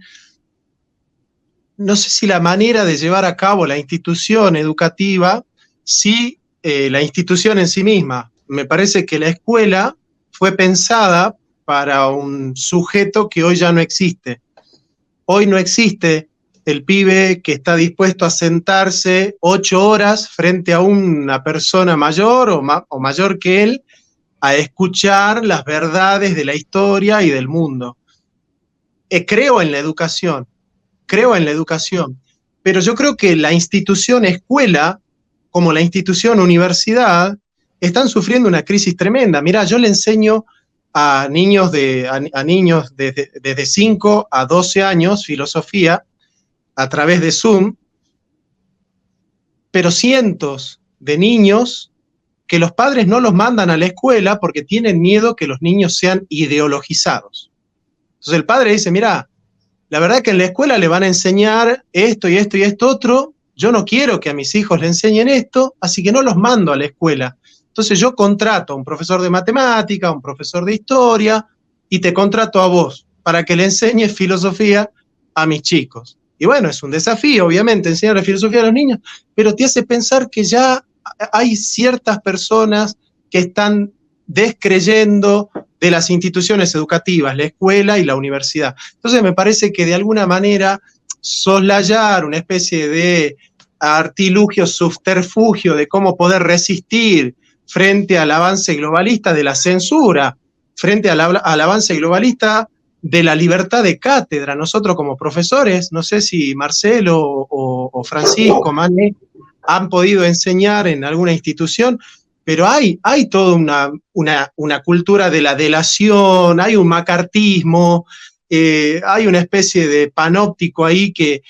no sé si la manera de llevar a cabo la institución educativa, sí, la institución en sí misma. Me parece que la escuela fue pensada para un sujeto que hoy ya no existe. Hoy no existe el pibe que está dispuesto a sentarse 8 horas frente a una persona mayor o mayor que él a escuchar las verdades de la historia y del mundo. Creo en la educación, pero yo creo que la institución escuela, como la institución universidad, están sufriendo una crisis tremenda. Mirá, yo le enseño a niños desde 5 a 12 años filosofía a través de Zoom, pero cientos de niños que los padres no los mandan a la escuela porque tienen miedo que los niños sean ideologizados. Entonces el padre dice, mirá, la verdad que en la escuela le van a enseñar esto y esto y esto otro, yo no quiero que a mis hijos le enseñen esto, así que no los mando a la escuela. Entonces yo contrato a un profesor de matemática, a un profesor de historia, y te contrato a vos para que le enseñes filosofía a mis chicos. Y bueno, es un desafío, obviamente, enseñar la filosofía a los niños, pero te hace pensar que ya hay ciertas personas que están descreyendo de las instituciones educativas, la escuela y la universidad. Entonces me parece que de alguna manera soslayar una especie de artilugio, subterfugio de cómo poder resistir frente al avance globalista de la censura, frente al avance globalista de la libertad de cátedra. Nosotros como profesores, no sé si Marcelo o Francisco, Mané, han podido enseñar en alguna institución, pero hay toda una cultura de la delación, hay un macartismo, hay una especie de panóptico ahí que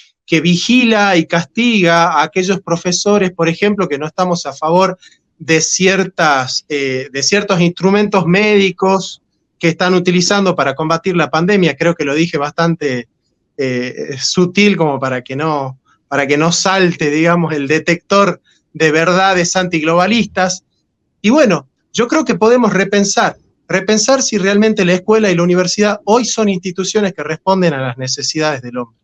vigila y castiga a aquellos profesores, por ejemplo, que no estamos a favor de ciertos instrumentos médicos que están utilizando para combatir la pandemia. Creo que lo dije bastante sutil como para que no salte, digamos, el detector de verdades antiglobalistas. Y bueno, yo creo que podemos repensar si realmente la escuela y la universidad hoy son instituciones que responden a las necesidades del hombre.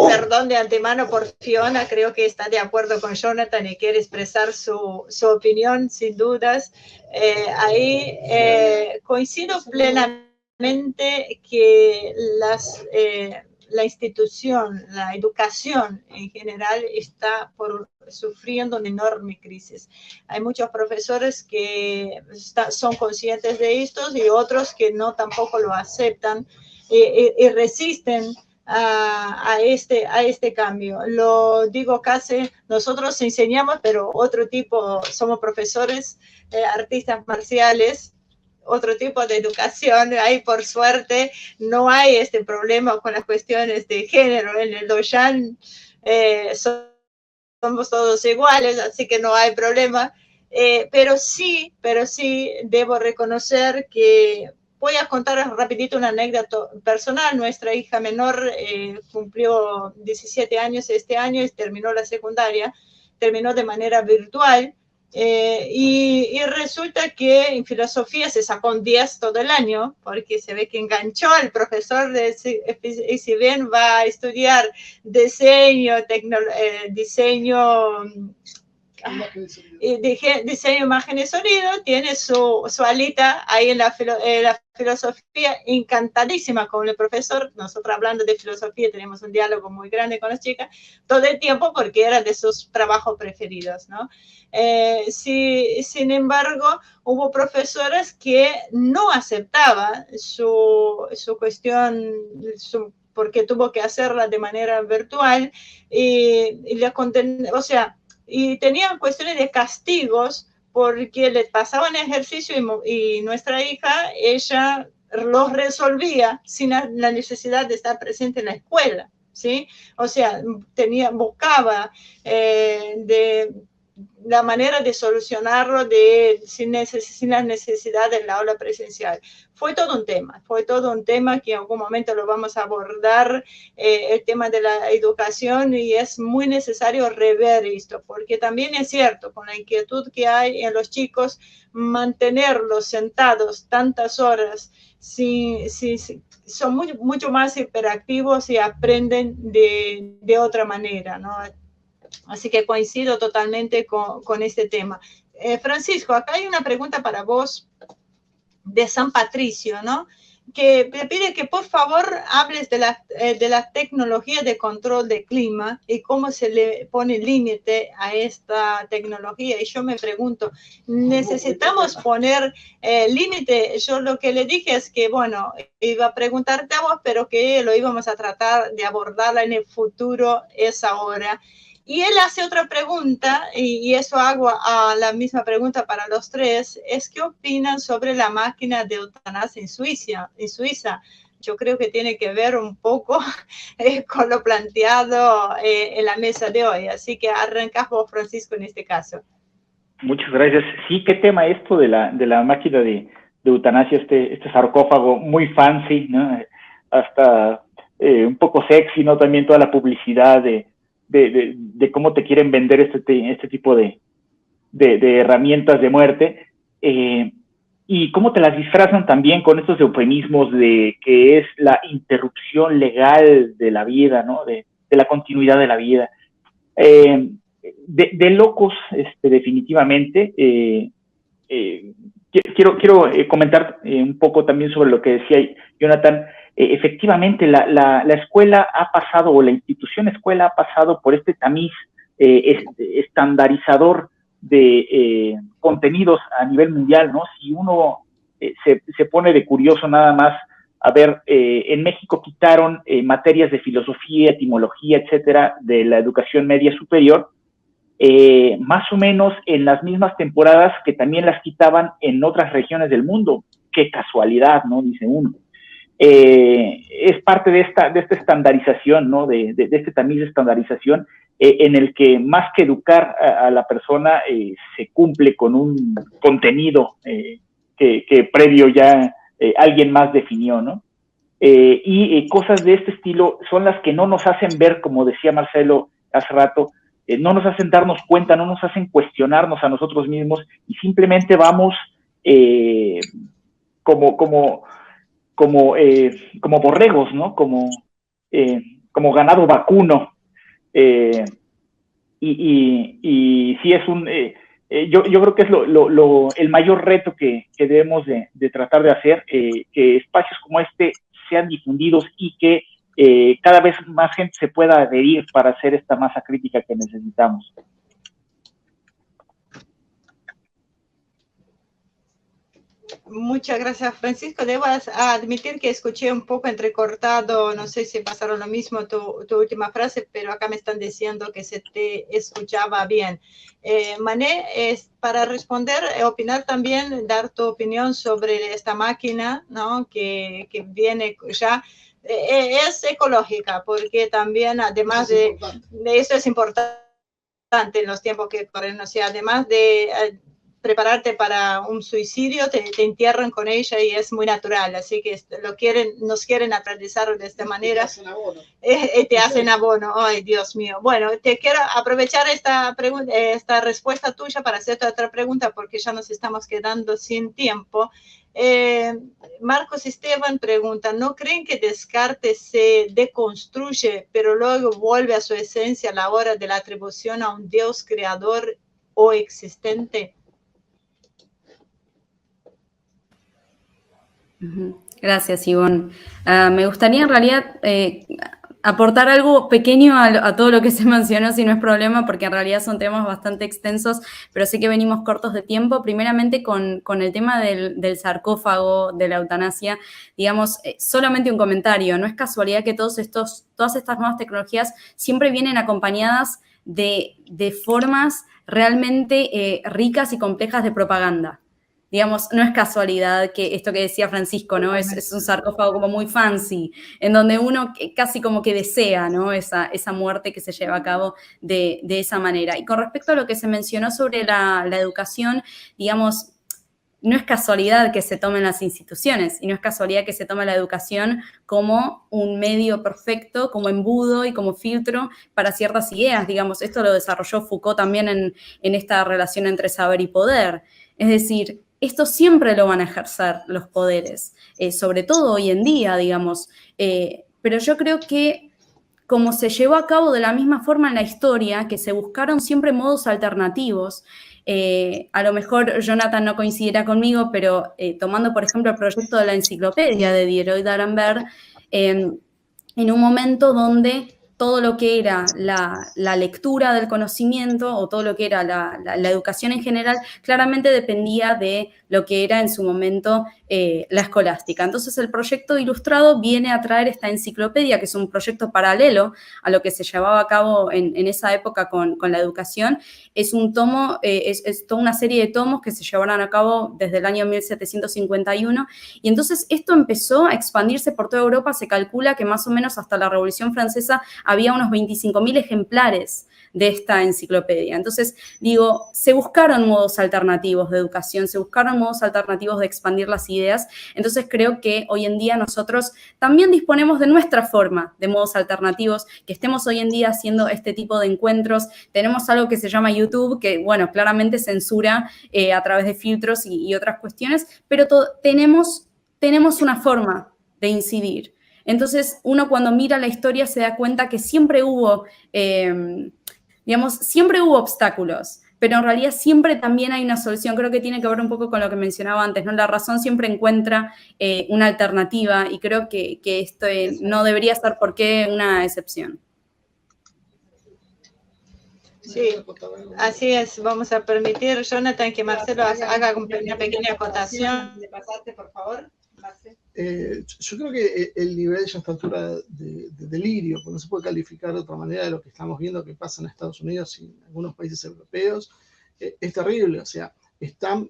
Perdón de antemano por Fiona, creo que está de acuerdo con Jonathan y quiere expresar su opinión, sin dudas. Ahí coincido plenamente que la institución, la educación en general está sufriendo una enorme crisis. Hay muchos profesores que son conscientes de esto y otros que no tampoco lo aceptan y resisten a este cambio. Lo digo casi, nosotros enseñamos, pero otro tipo, somos profesores, artistas marciales, otro tipo de educación. Ahí, por suerte, no hay este problema con las cuestiones de género. En el Doyan somos todos iguales, así que no hay problema. Pero sí debo reconocer que voy a contar rapidito una anécdota personal. Nuestra hija menor cumplió 17 años este año y terminó la secundaria, terminó de manera virtual. Y resulta que en filosofía se sacó un 10 todo el año, porque se ve que enganchó al profesor, y si bien va a estudiar diseño, diseño, imagen y sonido, tiene su alita ahí en la filosofía, encantadísima con el profesor. Nosotros, hablando de filosofía, tenemos un diálogo muy grande con las chicas todo el tiempo, porque era de sus trabajos preferidos, ¿no? Sin embargo, hubo profesoras que no aceptaban su cuestión, porque tuvo que hacerla de manera virtual, o sea, y tenían cuestiones de castigos porque le pasaban ejercicio, y nuestra hija, ella los resolvía sin la necesidad de estar presente en la escuela, ¿sí? O sea, buscaba la manera de solucionarlo sin la necesidad de la aula presencial. Fue todo un tema que en algún momento lo vamos a abordar, el tema de la educación, y es muy necesario rever esto, porque también es cierto, con la inquietud que hay en los chicos, mantenerlos sentados tantas horas, son mucho más hiperactivos y aprenden de otra manera, ¿no? Así que coincido totalmente con este tema. Francisco, acá hay una pregunta para vos de San Patricio, ¿no? Que me pide que por favor hables de la tecnología de control de clima y cómo se le pone límite a esta tecnología. Y yo me pregunto, ¿necesitamos poner límite? Yo lo que le dije es que, bueno, iba a preguntarte a vos, pero que lo íbamos a tratar de abordarla en el futuro, es ahora. Y él hace otra pregunta, y eso hago a la misma pregunta para los tres, es ¿qué opinan sobre la máquina de eutanasia en Suiza? Yo creo que tiene que ver un poco con lo planteado en la mesa de hoy. Así que arrancás vos, Francisco, en este caso.
Muchas gracias. Sí, qué tema esto de la máquina de eutanasia, este sarcófago muy fancy, ¿no? Hasta un poco sexy, ¿no? También toda la publicidad de cómo te quieren vender este tipo de herramientas de muerte, y cómo te las disfrazan también con estos eufemismos de que es la interrupción legal de la vida, ¿no? De la continuidad de la vida. De locos, definitivamente. Quiero comentar un poco también sobre lo que decía Jonathan. Efectivamente, la escuela ha pasado, o la institución escuela ha pasado por este tamiz estandarizador de contenidos a nivel mundial, ¿no? Si uno se pone de curioso nada más, a ver, en México quitaron materias de filosofía, etimología, etcétera, de la educación media superior, más o menos en las mismas temporadas que también las quitaban en otras regiones del mundo. Qué casualidad, ¿no? Dice uno. Es parte de esta estandarización, ¿no? De este tamiz de estandarización, en el que más que educar a la persona, se cumple con un contenido que previo ya alguien más definió, ¿no? Y cosas de este estilo son las que no nos hacen ver, como decía Marcelo hace rato, no nos hacen darnos cuenta, no nos hacen cuestionarnos a nosotros mismos, y simplemente vamos como borregos, ¿no? Como ganado vacuno. Y sí es yo creo que es el mayor reto que debemos de tratar de hacer, que espacios como este sean difundidos y que cada vez más gente se pueda adherir para hacer esta masa crítica que necesitamos.
Muchas gracias, Francisco. Debo admitir que escuché un poco entrecortado, no sé si pasaron lo mismo tu última frase, pero acá me están diciendo que se te escuchaba bien. Mané, para responder, opinar también, dar tu opinión sobre esta máquina, ¿no? que viene ya, es ecológica, porque también, además de eso es importante en los tiempos que corren, o sea, además de prepararte para un suicidio, te entierran con ella y es muy natural, así que nos quieren atravesar de esta manera. Te hacen abono, ay Dios mío. Bueno, te quiero aprovechar esta respuesta tuya para hacerte otra pregunta, porque ya nos estamos quedando sin tiempo. Marcos Esteban pregunta, ¿no creen que Descartes se deconstruye, pero luego vuelve a su esencia a la hora de la atribución a un Dios creador o existente?
Gracias, Ivonne. Me gustaría en realidad aportar algo pequeño a todo lo que se mencionó, si no es problema, porque en realidad son temas bastante extensos, pero sí que venimos cortos de tiempo. Primeramente con el tema del sarcófago, de la eutanasia, digamos, solamente un comentario. No es casualidad que todas estas nuevas tecnologías siempre vienen acompañadas de formas realmente ricas y complejas de propaganda. Digamos, no es casualidad que esto que decía Francisco, ¿no? Es un sarcófago como muy fancy, en donde uno casi como que desea, ¿no? Esa muerte que se lleva a cabo de esa manera. Y con respecto a lo que se mencionó sobre la educación, digamos, no es casualidad que se tomen las instituciones y no es casualidad que se tome la educación como un medio perfecto, como embudo y como filtro para ciertas ideas. Digamos, esto lo desarrolló Foucault también en esta relación entre saber y poder. Es decir, esto siempre lo van a ejercer los poderes, sobre todo hoy en día, digamos. Pero yo creo que como se llevó a cabo de la misma forma en la historia, que se buscaron siempre modos alternativos, a lo mejor Jonathan no coincidirá conmigo, pero tomando, por ejemplo, el proyecto de la enciclopedia de Diderot y d'Alembert, en un momento donde todo lo que era la lectura del conocimiento o todo lo que era la educación en general, claramente dependía de lo que era en su momento la escolástica. Entonces el proyecto ilustrado viene a traer esta enciclopedia, que es un proyecto paralelo a lo que se llevaba a cabo en esa época con la educación. Es un tomo, es toda una serie de tomos que se llevaron a cabo desde el año 1751, y entonces esto empezó a expandirse por toda Europa. Se calcula que más o menos hasta la Revolución Francesa había unos 25.000 ejemplares de esta enciclopedia. Entonces, digo, se buscaron modos alternativos de educación, se buscaron modos alternativos de expandir las ideas. Entonces, creo que hoy en día nosotros también disponemos de nuestra forma de modos alternativos, que estemos hoy en día haciendo este tipo de encuentros. Tenemos algo que se llama YouTube, que, bueno, claramente censura a través de filtros y otras cuestiones, pero tenemos una forma de incidir. Entonces, uno cuando mira la historia se da cuenta que siempre hubo, siempre hubo obstáculos, pero en realidad siempre también hay una solución. Creo que tiene que ver un poco con lo que mencionaba antes, ¿no? La razón siempre encuentra una alternativa, y creo que esto no debería ser por qué una excepción.
Sí, así es. Vamos a permitir, Jonathan, que Marcelo haga una pequeña acotación. De pasarte, por favor.
Yo creo que el nivel ya a esta altura de delirio, pues no se puede calificar de otra manera de lo que estamos viendo que pasa en Estados Unidos y en algunos países europeos, es terrible. O sea, están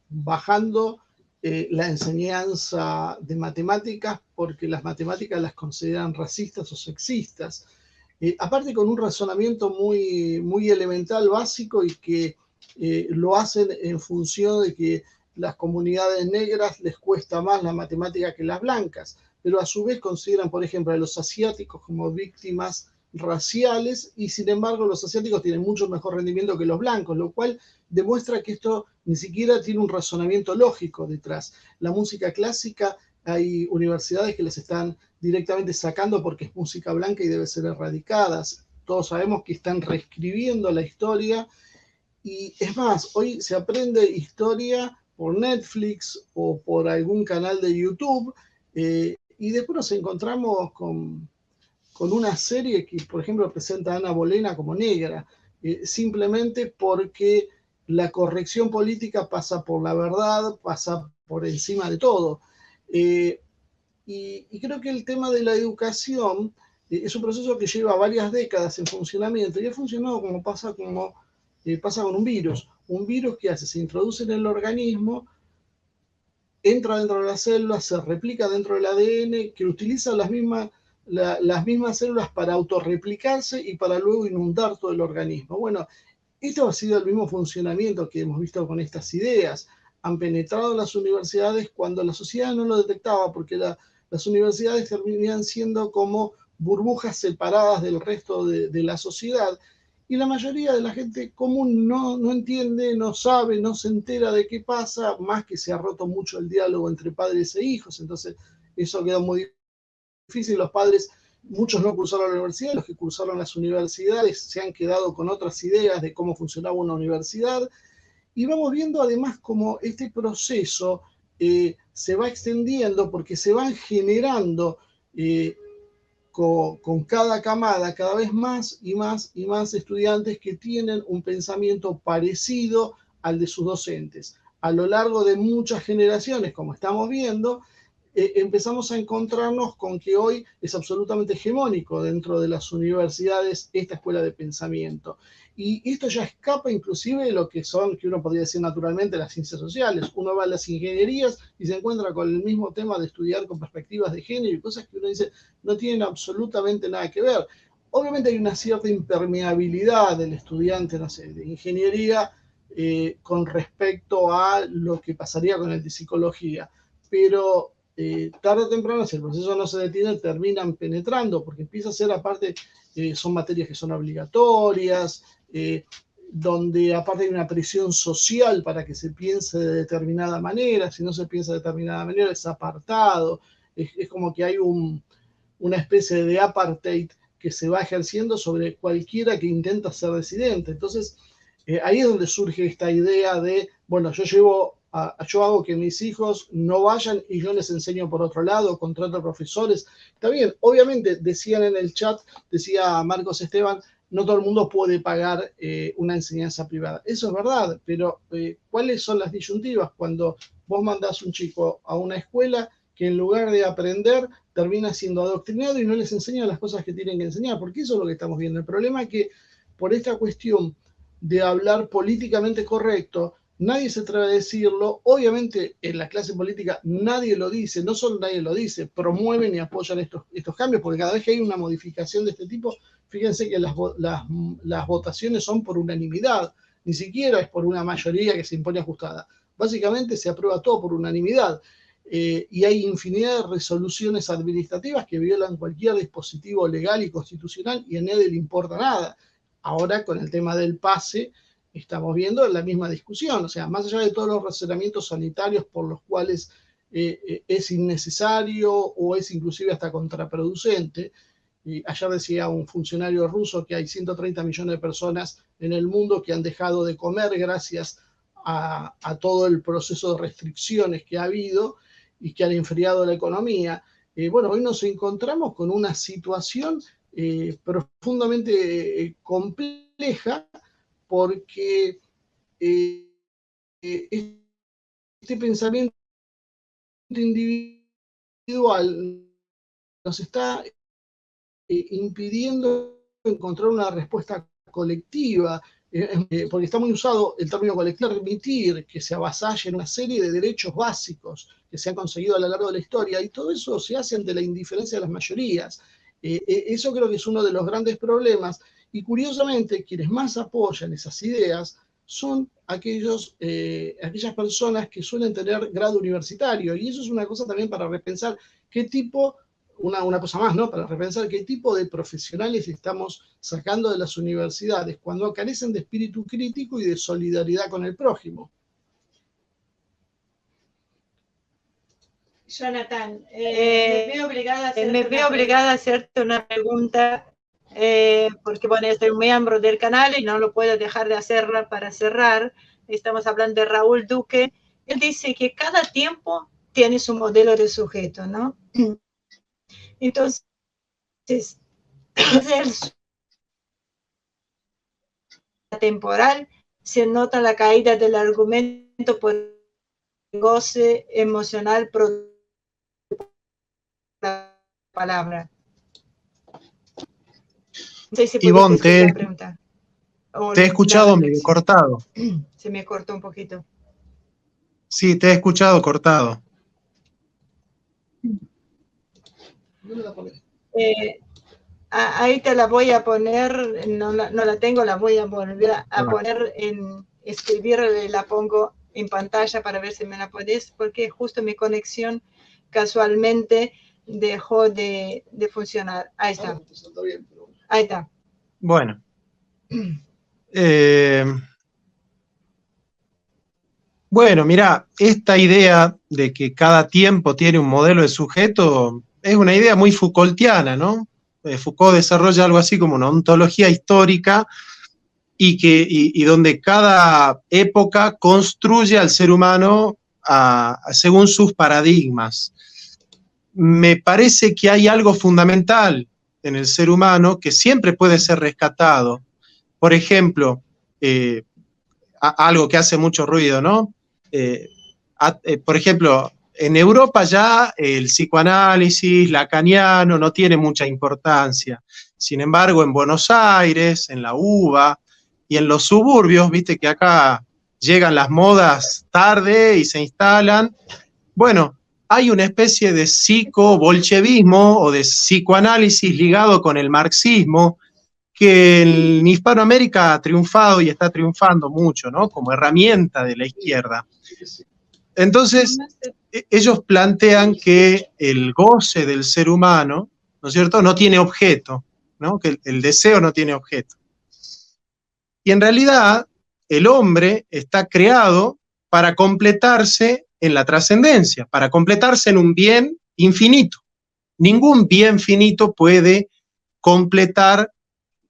bajando la enseñanza de matemáticas porque las matemáticas las consideran racistas o sexistas. Aparte con un razonamiento muy, muy elemental, básico, y que lo hacen en función de que las comunidades negras les cuesta más la matemática que las blancas, pero a su vez consideran, por ejemplo, a los asiáticos como víctimas raciales, y sin embargo los asiáticos tienen mucho mejor rendimiento que los blancos, lo cual demuestra que esto ni siquiera tiene un razonamiento lógico detrás. La música clásica, hay universidades que les están directamente sacando porque es música blanca y debe ser erradicada. Todos sabemos que están reescribiendo la historia, y es más, hoy se aprende historia por Netflix o por algún canal de YouTube, y después nos encontramos con una serie que, por ejemplo, presenta a Ana Bolena como negra, simplemente porque la corrección política pasa por la verdad, pasa por encima de todo. Y creo que el tema de la educación es un proceso que lleva varias décadas en funcionamiento y ha funcionado como pasa con un virus. Un virus que hace, se introduce en el organismo, entra dentro de las células, se replica dentro del ADN, que utiliza las mismas células para autorreplicarse y para luego inundar todo el organismo. Bueno, esto ha sido el mismo funcionamiento que hemos visto con estas ideas. Han penetrado en las universidades cuando la sociedad no lo detectaba, porque las universidades terminan siendo como burbujas separadas del resto de la sociedad, y la mayoría de la gente común no entiende, no sabe, no se entera de qué pasa, más que se ha roto mucho el diálogo entre padres e hijos, entonces eso quedó muy difícil. Los padres, muchos no cursaron la universidad, los que cursaron las universidades se han quedado con otras ideas de cómo funcionaba una universidad, y vamos viendo además cómo este proceso se va extendiendo porque se van generando con cada camada cada vez más y más y más estudiantes que tienen un pensamiento parecido al de sus docentes. A lo largo de muchas generaciones, como estamos viendo, empezamos a encontrarnos con que hoy es absolutamente hegemónico dentro de las universidades esta escuela de pensamiento. Y esto ya escapa inclusive de lo que son, que uno podría decir naturalmente, las ciencias sociales. Uno va a las ingenierías y se encuentra con el mismo tema de estudiar con perspectivas de género y cosas que uno dice no tienen absolutamente nada que ver. Obviamente hay una cierta impermeabilidad del estudiante, no sé, de ingeniería con respecto a lo que pasaría con el de psicología, pero tarde o temprano, si el proceso no se detiene, terminan penetrando, porque empieza a ser, aparte, son materias que son obligatorias, donde aparte hay una presión social para que se piense de determinada manera. Si no se piensa de determinada manera, es apartado. Es como que hay una especie de apartheid que se va ejerciendo sobre cualquiera que intenta ser residente. Entonces, ahí es donde surge esta idea de, bueno, yo hago que mis hijos no vayan y yo les enseño por otro lado, contrato profesores. Está bien, obviamente decían en el chat, decía Marcos Esteban, no todo el mundo puede pagar una enseñanza privada. Eso es verdad, pero ¿cuáles son las disyuntivas cuando vos mandás un chico a una escuela que en lugar de aprender termina siendo adoctrinado y no les enseña las cosas que tienen que enseñar? Porque eso es lo que estamos viendo. El problema es que por esta cuestión de hablar políticamente correcto, nadie se atreve a decirlo. Obviamente en la clase política nadie lo dice, no solo nadie lo dice, promueven y apoyan estos cambios, porque cada vez que hay una modificación de este tipo, fíjense que las votaciones son por unanimidad, ni siquiera es por una mayoría que se impone ajustada. Básicamente se aprueba todo por unanimidad. Y hay infinidad de resoluciones administrativas que violan cualquier dispositivo legal y constitucional y a nadie le importa nada. Ahora con el tema del pase estamos viendo la misma discusión, o sea, más allá de todos los razonamientos sanitarios por los cuales es innecesario o es inclusive hasta contraproducente. Ayer decía un funcionario ruso que hay 130 millones de personas en el mundo que han dejado de comer gracias a todo el proceso de restricciones que ha habido y que han enfriado la economía. Bueno, hoy nos encontramos con una situación profundamente compleja, porque este pensamiento individual nos está impidiendo encontrar una respuesta colectiva, porque está muy usado el término colectivo, permitir que se avasalle en una serie de derechos básicos que se han conseguido a lo largo de la historia, y todo eso se hace ante la indiferencia de las mayorías. Eso creo que es uno de los grandes problemas, y curiosamente quienes más apoyan esas ideas son aquellas personas que suelen tener grado universitario, y eso es una cosa también para repensar qué tipo, una cosa más, ¿no? Para repensar qué tipo de profesionales estamos sacando de las universidades cuando carecen de espíritu crítico y de solidaridad con el prójimo.
Jonathan, me veo obligada a hacerte una pregunta, porque bueno, estoy miembro del canal y no lo puedo dejar de hacerla para cerrar. Estamos hablando de Raúl Duque. Él dice que cada tiempo tiene su modelo de sujeto, ¿no? Entonces, el temporal se nota la caída del argumento por el goce emocional producto de la palabra. No sé si
Ivonne,
puedes la pregunta.
Te he escuchado medio cortado.
Se me cortó un poquito.
Sí, te he escuchado cortado.
Ahí te la voy a poner, no la tengo, la voy a volver a poner escribir, la pongo en pantalla para ver si me la podés, porque justo mi conexión casualmente dejó de funcionar. Ahí está. Ahí está.
Bueno. Bueno, mira, esta idea de que cada tiempo tiene un modelo de sujeto es una idea muy Foucaultiana, ¿no? Foucault desarrolla algo así como una ontología histórica y donde cada época construye al ser humano según sus paradigmas. Me parece que hay algo fundamental en el ser humano que siempre puede ser rescatado. Por ejemplo, algo que hace mucho ruido, ¿no? Por ejemplo, en Europa ya el psicoanálisis lacaniano no tiene mucha importancia. Sin embargo, en Buenos Aires, en la UBA y en los suburbios, viste que acá llegan las modas tarde y se instalan. Bueno, hay una especie de psico-bolchevismo o de psicoanálisis ligado con el marxismo que en Hispanoamérica ha triunfado y está triunfando mucho, ¿no? Como herramienta de la izquierda. Entonces, ellos plantean que el goce del ser humano, ¿no es cierto?, no tiene objeto, ¿no? Que el deseo no tiene objeto. Y en realidad, el hombre está creado para completarse en la trascendencia, para completarse en un bien infinito. Ningún bien finito puede completar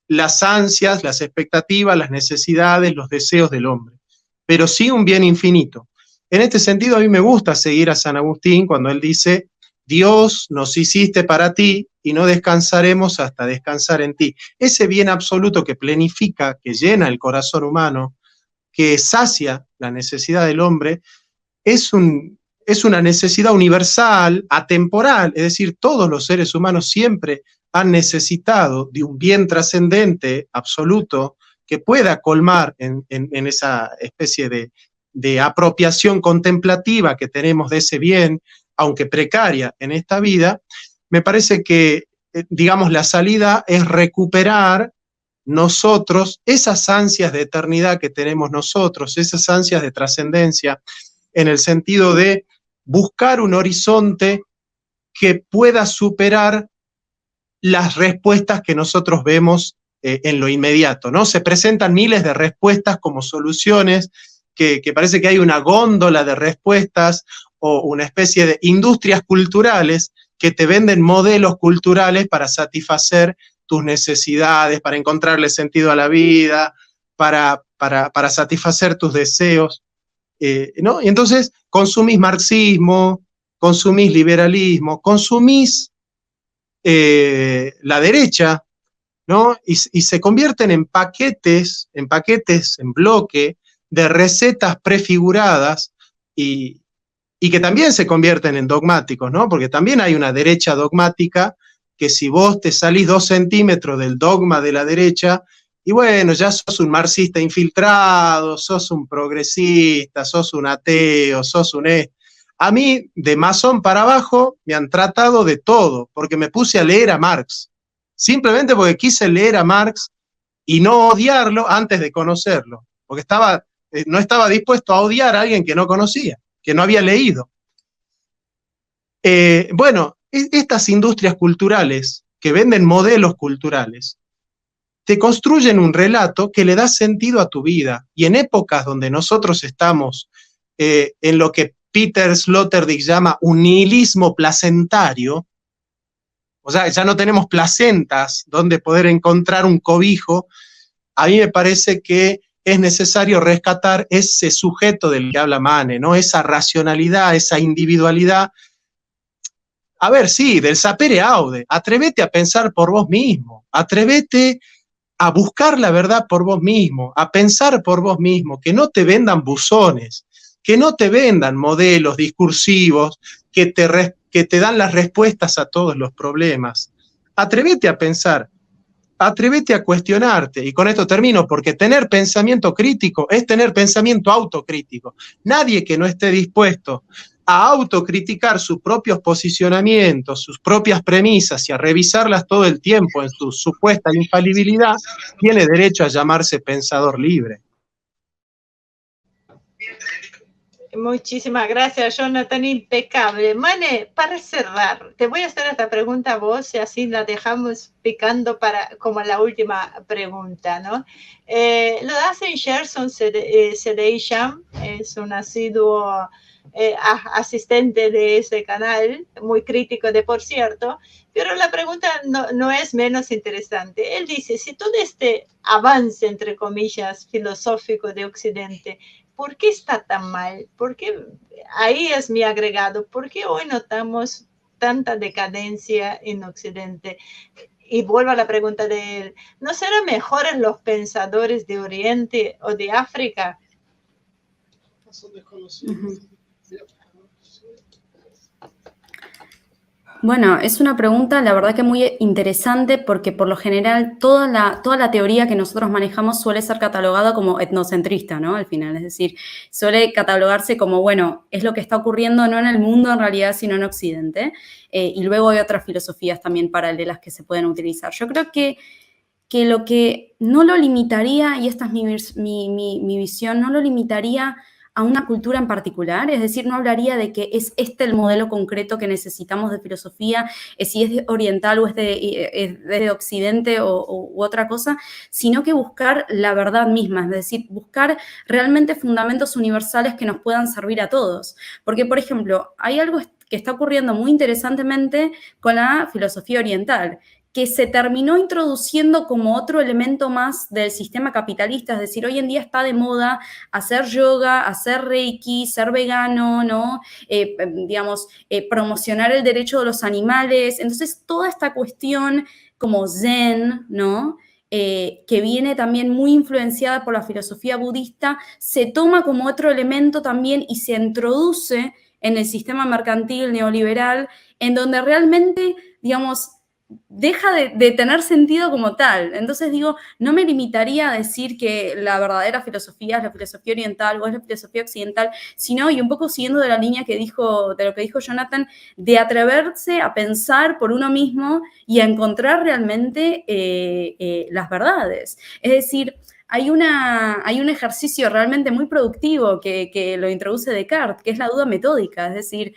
las ansias, las expectativas, las necesidades, los deseos del hombre, pero sí un bien infinito. En este sentido, a mí me gusta seguir a San Agustín cuando él dice, Dios nos hiciste para ti y no descansaremos hasta descansar en ti. Ese bien absoluto que plenifica, que llena el corazón humano, que sacia la necesidad del hombre, es una necesidad universal, atemporal, es decir, todos los seres humanos siempre han necesitado de un bien trascendente, absoluto, que pueda colmar en esa especie de apropiación contemplativa que tenemos de ese bien, aunque precaria en esta vida. Me parece que, digamos, la salida es recuperar nosotros esas ansias de eternidad que tenemos nosotros, esas ansias de trascendencia, en el sentido de buscar un horizonte que pueda superar las respuestas que nosotros vemos en lo inmediato, ¿no? Se presentan miles de respuestas como soluciones, que parece que hay una góndola de respuestas o una especie de industrias culturales que te venden modelos culturales para satisfacer tus necesidades, para encontrarle sentido a la vida, para satisfacer tus deseos, ¿no? Y entonces consumís marxismo, consumís liberalismo, consumís la derecha, ¿no? Y se convierten en paquetes, en bloque de recetas prefiguradas y que también se convierten en dogmáticos, ¿no? Porque también hay una derecha dogmática que si vos te salís 2 centímetros del dogma de la derecha, y bueno, ya sos un marxista infiltrado, sos un progresista, sos un ateo, sos un... A mí, de masón para abajo, me han tratado de todo, porque me puse a leer a Marx, simplemente porque quise leer a Marx y no odiarlo antes de conocerlo, porque no estaba dispuesto a odiar a alguien que no conocía, que no había leído. Bueno, estas industrias culturales que venden modelos culturales te construyen un relato que le da sentido a tu vida, y en épocas donde nosotros estamos en lo que Peter Sloterdijk llama un nihilismo placentario, o sea, ya no tenemos placentas donde poder encontrar un cobijo, a mí me parece que es necesario rescatar ese sujeto del que habla Mane, ¿no? Esa racionalidad, esa individualidad. A ver, sí, del sapere aude, atrévete a pensar por vos mismo, atrévete a buscar la verdad por vos mismo, a pensar por vos mismo, que no te vendan buzones, que no te vendan modelos discursivos que te dan las respuestas a todos los problemas. Atrévete a pensar, atrévete a cuestionarte, y con esto termino, porque tener pensamiento crítico es tener pensamiento autocrítico. Nadie que no esté dispuesto a autocriticar sus propios posicionamientos, sus propias premisas y a revisarlas todo el tiempo en su supuesta infalibilidad, tiene derecho a llamarse pensador libre.
Muchísimas gracias, Jonathan, impecable. Mane, para cerrar, te voy a hacer esta pregunta a vos y así la dejamos picando para como la última pregunta, ¿no? Lo hacen Gerson Sedesham, es un asiduo asistente de ese canal, muy crítico de por cierto, pero la pregunta no es menos interesante. Él dice, si todo este avance, entre comillas, filosófico de Occidente, ¿por qué está tan mal? ¿Por qué? Ahí es mi agregado. ¿Por qué hoy notamos tanta decadencia en Occidente? Y vuelvo a la pregunta de él. ¿No serán mejores los pensadores de Oriente o de África?
Son desconocidos.
Bueno, es una pregunta, la verdad que muy interesante, porque por lo general toda la teoría que nosotros manejamos suele ser catalogada como etnocentrista, ¿no? Al final, es decir, suele catalogarse como, bueno, es lo que está ocurriendo no en el mundo en realidad, sino en Occidente. Y luego hay otras filosofías también paralelas que se pueden utilizar. Yo creo que lo que no lo limitaría, y esta es mi visión, no lo limitaría a una cultura en particular, es decir, no hablaría de que es este el modelo concreto que necesitamos de filosofía, si es oriental o es de Occidente u otra cosa, sino que buscar la verdad misma, es decir, buscar realmente fundamentos universales que nos puedan servir a todos. Porque, por ejemplo, hay algo que está ocurriendo muy interesantemente con la filosofía oriental, que se terminó introduciendo como otro elemento más del sistema capitalista, es decir, hoy en día está de moda hacer yoga, hacer reiki, ser vegano, ¿no? Promocionar el derecho de los animales. Entonces, toda esta cuestión como zen, ¿no? Que viene también muy influenciada por la filosofía budista, se toma como otro elemento también y se introduce en el sistema mercantil neoliberal, en donde realmente, digamos, deja de tener sentido como tal. Entonces digo, no me limitaría a decir que la verdadera filosofía es la filosofía oriental o es la filosofía occidental, sino, y un poco siguiendo de la línea de lo que dijo Jonathan, de atreverse a pensar por uno mismo y a encontrar realmente las verdades. Es decir, hay un ejercicio realmente muy productivo que lo introduce Descartes, que es la duda metódica, es decir,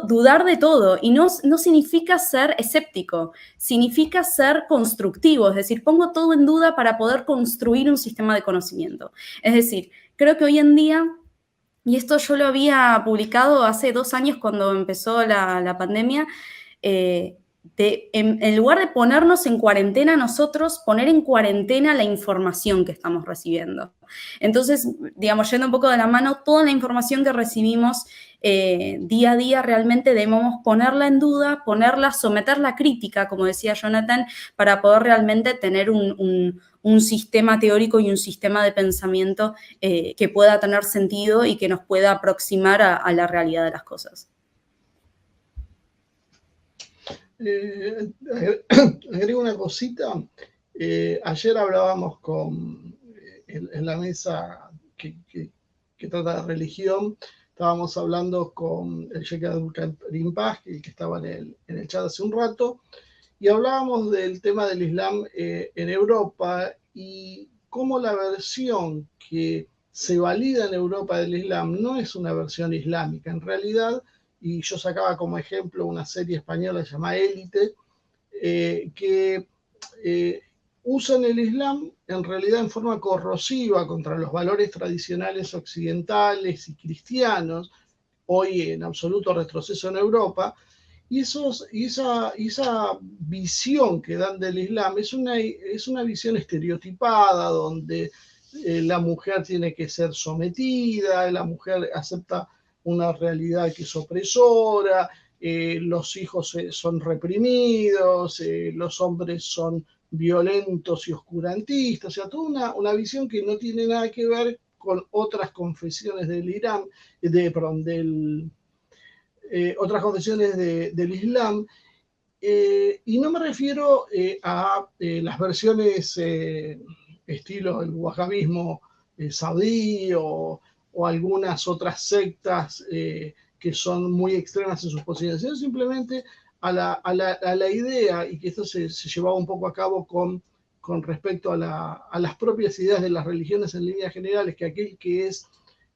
dudar de todo, y no significa ser escéptico, significa ser constructivo, es decir, pongo todo en duda para poder construir un sistema de conocimiento. Es decir, creo que hoy en día, y esto yo lo había publicado hace 2 años cuando empezó la pandemia, en lugar de ponernos en cuarentena nosotros, poner en cuarentena la información que estamos recibiendo. Entonces, digamos, yendo un poco de la mano, toda la información que recibimos día a día realmente debemos ponerla en duda, someterla a crítica, como decía Jonathan, para poder realmente tener un sistema teórico y un sistema de pensamiento que pueda tener sentido y que nos pueda aproximar a la realidad de las cosas.
Agrego una cosita. Ayer hablábamos en la mesa que trata de religión, estábamos hablando con el Sheikh Abdul Karim Paz, que estaba en el chat hace un rato, y hablábamos del tema del Islam en Europa y cómo la versión que se valida en Europa del Islam no es una versión islámica, en realidad. Y yo sacaba como ejemplo una serie española llamada Élite, que usan el Islam en realidad en forma corrosiva contra los valores tradicionales occidentales y cristianos, hoy en absoluto retroceso en Europa, y esa visión que dan del Islam es una visión estereotipada, donde la mujer tiene que ser sometida, la mujer acepta una realidad que es opresora, los hijos son reprimidos, los hombres son violentos y oscurantistas, o sea, toda una visión que no tiene nada que ver con otras confesiones del Irán, otras confesiones del Islam, y no me refiero a las versiones estilo el wahabismo saudí o algunas otras sectas que son muy extremas en sus posiciones, sino simplemente a la idea, y que esto se llevaba un poco a cabo con respecto a las propias ideas de las religiones en líneas generales, que aquel que es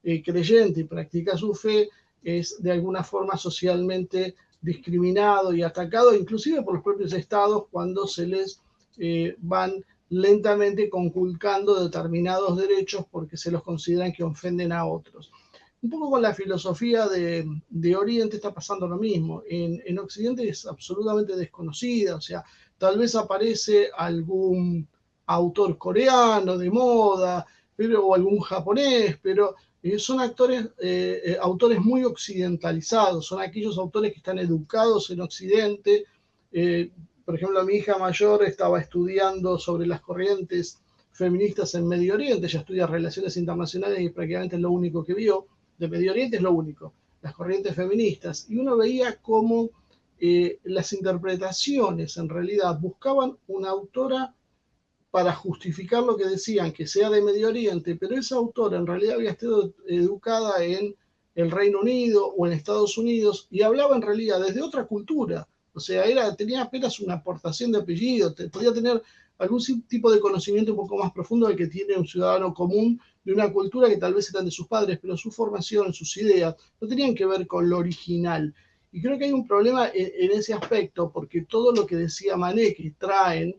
creyente y practica su fe es de alguna forma socialmente discriminado y atacado, inclusive por los propios estados, cuando se les van lentamente conculcando determinados derechos porque se los consideran que ofenden a otros. Un poco con la filosofía de Oriente está pasando lo mismo. En Occidente es absolutamente desconocida, o sea, tal vez aparece algún autor coreano de moda, o algún japonés, pero son autores muy occidentalizados, son aquellos autores que están educados en Occidente. Por ejemplo, mi hija mayor estaba estudiando sobre las corrientes feministas en Medio Oriente, ella estudia relaciones internacionales y prácticamente es lo único que vio de Medio Oriente, es lo único, las corrientes feministas, y uno veía cómo las interpretaciones en realidad buscaban una autora para justificar lo que decían, que sea de Medio Oriente, pero esa autora en realidad había estado educada en el Reino Unido o en Estados Unidos y hablaba en realidad desde otra cultura, o sea, tenía apenas una aportación de apellido, podía tener algún tipo de conocimiento un poco más profundo del que tiene un ciudadano común de una cultura que tal vez eran de sus padres, pero su formación, sus ideas, no tenían que ver con lo original. Y creo que hay un problema en ese aspecto, porque todo lo que decía Manet que traen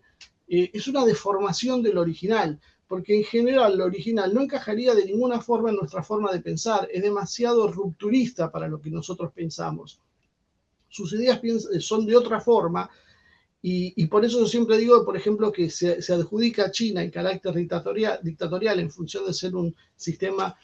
es una deformación del original, porque en general lo original no encajaría de ninguna forma en nuestra forma de pensar, es demasiado rupturista para lo que nosotros pensamos. Sus ideas son de otra forma, y por eso yo siempre digo, por ejemplo, que se adjudica a China el carácter dictatorial en función de ser un sistema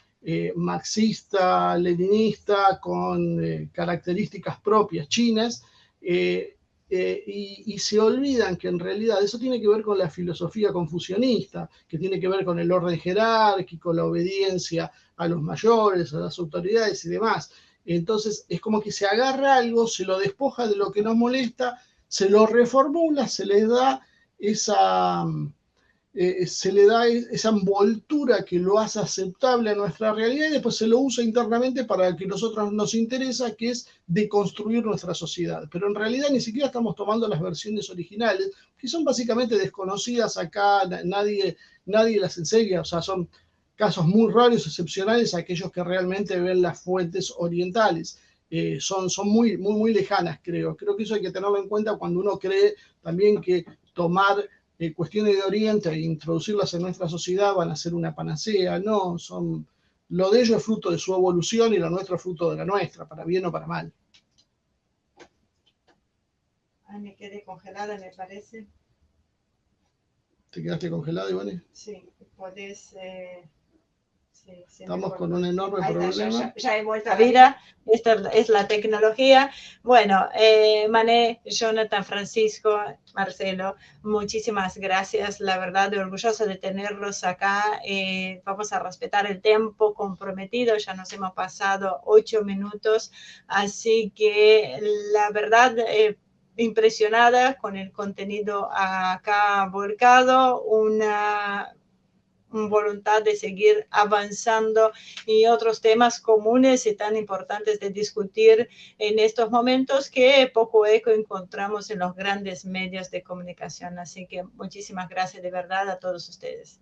marxista, leninista, con características propias chinas, y se olvidan que en realidad eso tiene que ver con la filosofía confucionista, que tiene que ver con el orden jerárquico, la obediencia a los mayores, a las autoridades y demás. Entonces es como que se agarra algo, se lo despoja de lo que nos molesta, se lo reformula, se le da esa envoltura que lo hace aceptable a nuestra realidad y después se lo usa internamente para lo que a nosotros nos interesa, que es deconstruir nuestra sociedad. Pero en realidad ni siquiera estamos tomando las versiones originales, que son básicamente desconocidas acá, nadie las enseña, o sea, son casos muy raros, excepcionales, aquellos que realmente ven las fuentes orientales. Son muy, muy, muy lejanas, creo. Creo que eso hay que tenerlo en cuenta cuando uno cree también que tomar cuestiones de Oriente e introducirlas en nuestra sociedad van a ser una panacea. No, lo de ellos es fruto de su evolución y lo nuestro es fruto de la nuestra, para bien o para mal.
Ay, me quedé congelada, me parece.
¿Te quedaste congelada, Ivane?
Sí, podés...
Estamos con un enorme problema.
Ya he vuelto a vida. Esta es la tecnología. Bueno, Manet, Jonathan, Francisco, Marcelo, muchísimas gracias. La verdad, orgullosa de tenerlos acá. Vamos a respetar el tiempo comprometido. Ya nos hemos pasado 8 minutos. Así que la verdad, impresionada con el contenido acá volcado. Una voluntad de seguir avanzando y otros temas comunes y tan importantes de discutir en estos momentos que poco eco encontramos en los grandes medios de comunicación. Así que muchísimas gracias de verdad a todos ustedes.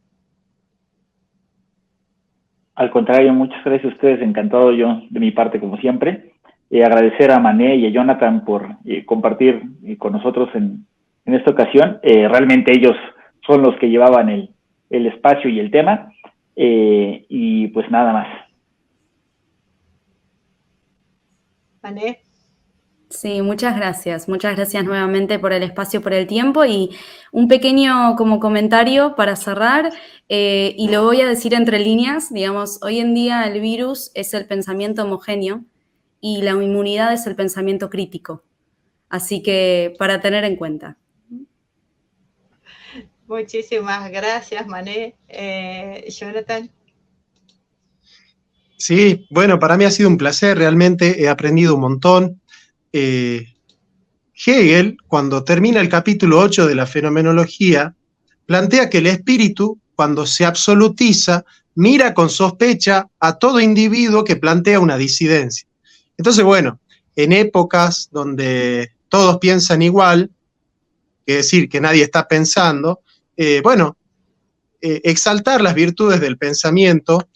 Al contrario, muchas gracias a ustedes, encantado yo de mi parte como siempre. Agradecer a Manet y a Jonathan por compartir con nosotros en esta ocasión. Realmente ellos son los que llevaban el espacio y el tema, y pues nada más.
Manet.
Sí, muchas gracias nuevamente por el espacio, por el tiempo, y un pequeño como comentario para cerrar, y lo voy a decir entre líneas, digamos, hoy en día el virus es el pensamiento homogéneo y la inmunidad es el pensamiento crítico, así que para tener en cuenta.
Muchísimas gracias, Mané. Jonathan.
Sí, bueno, para mí ha sido un placer, realmente he aprendido un montón. Hegel, cuando termina el capítulo 8 de la fenomenología, plantea que el espíritu, cuando se absolutiza, mira con sospecha a todo individuo que plantea una disidencia. Entonces, bueno, en épocas donde todos piensan igual, es decir, que nadie está pensando, exaltar las virtudes del pensamiento,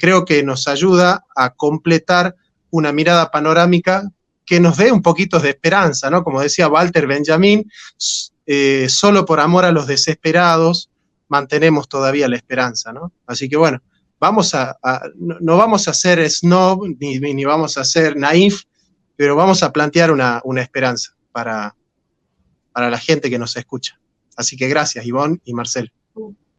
creo que nos ayuda a completar una mirada panorámica que nos dé un poquito de esperanza, ¿no? Como decía Walter Benjamin, solo por amor a los desesperados mantenemos todavía la esperanza, ¿no? Así que bueno, no vamos a ser snob, ni vamos a ser naif, pero vamos a plantear una esperanza para la gente que nos escucha. Así que gracias, Ivonne y Marcel.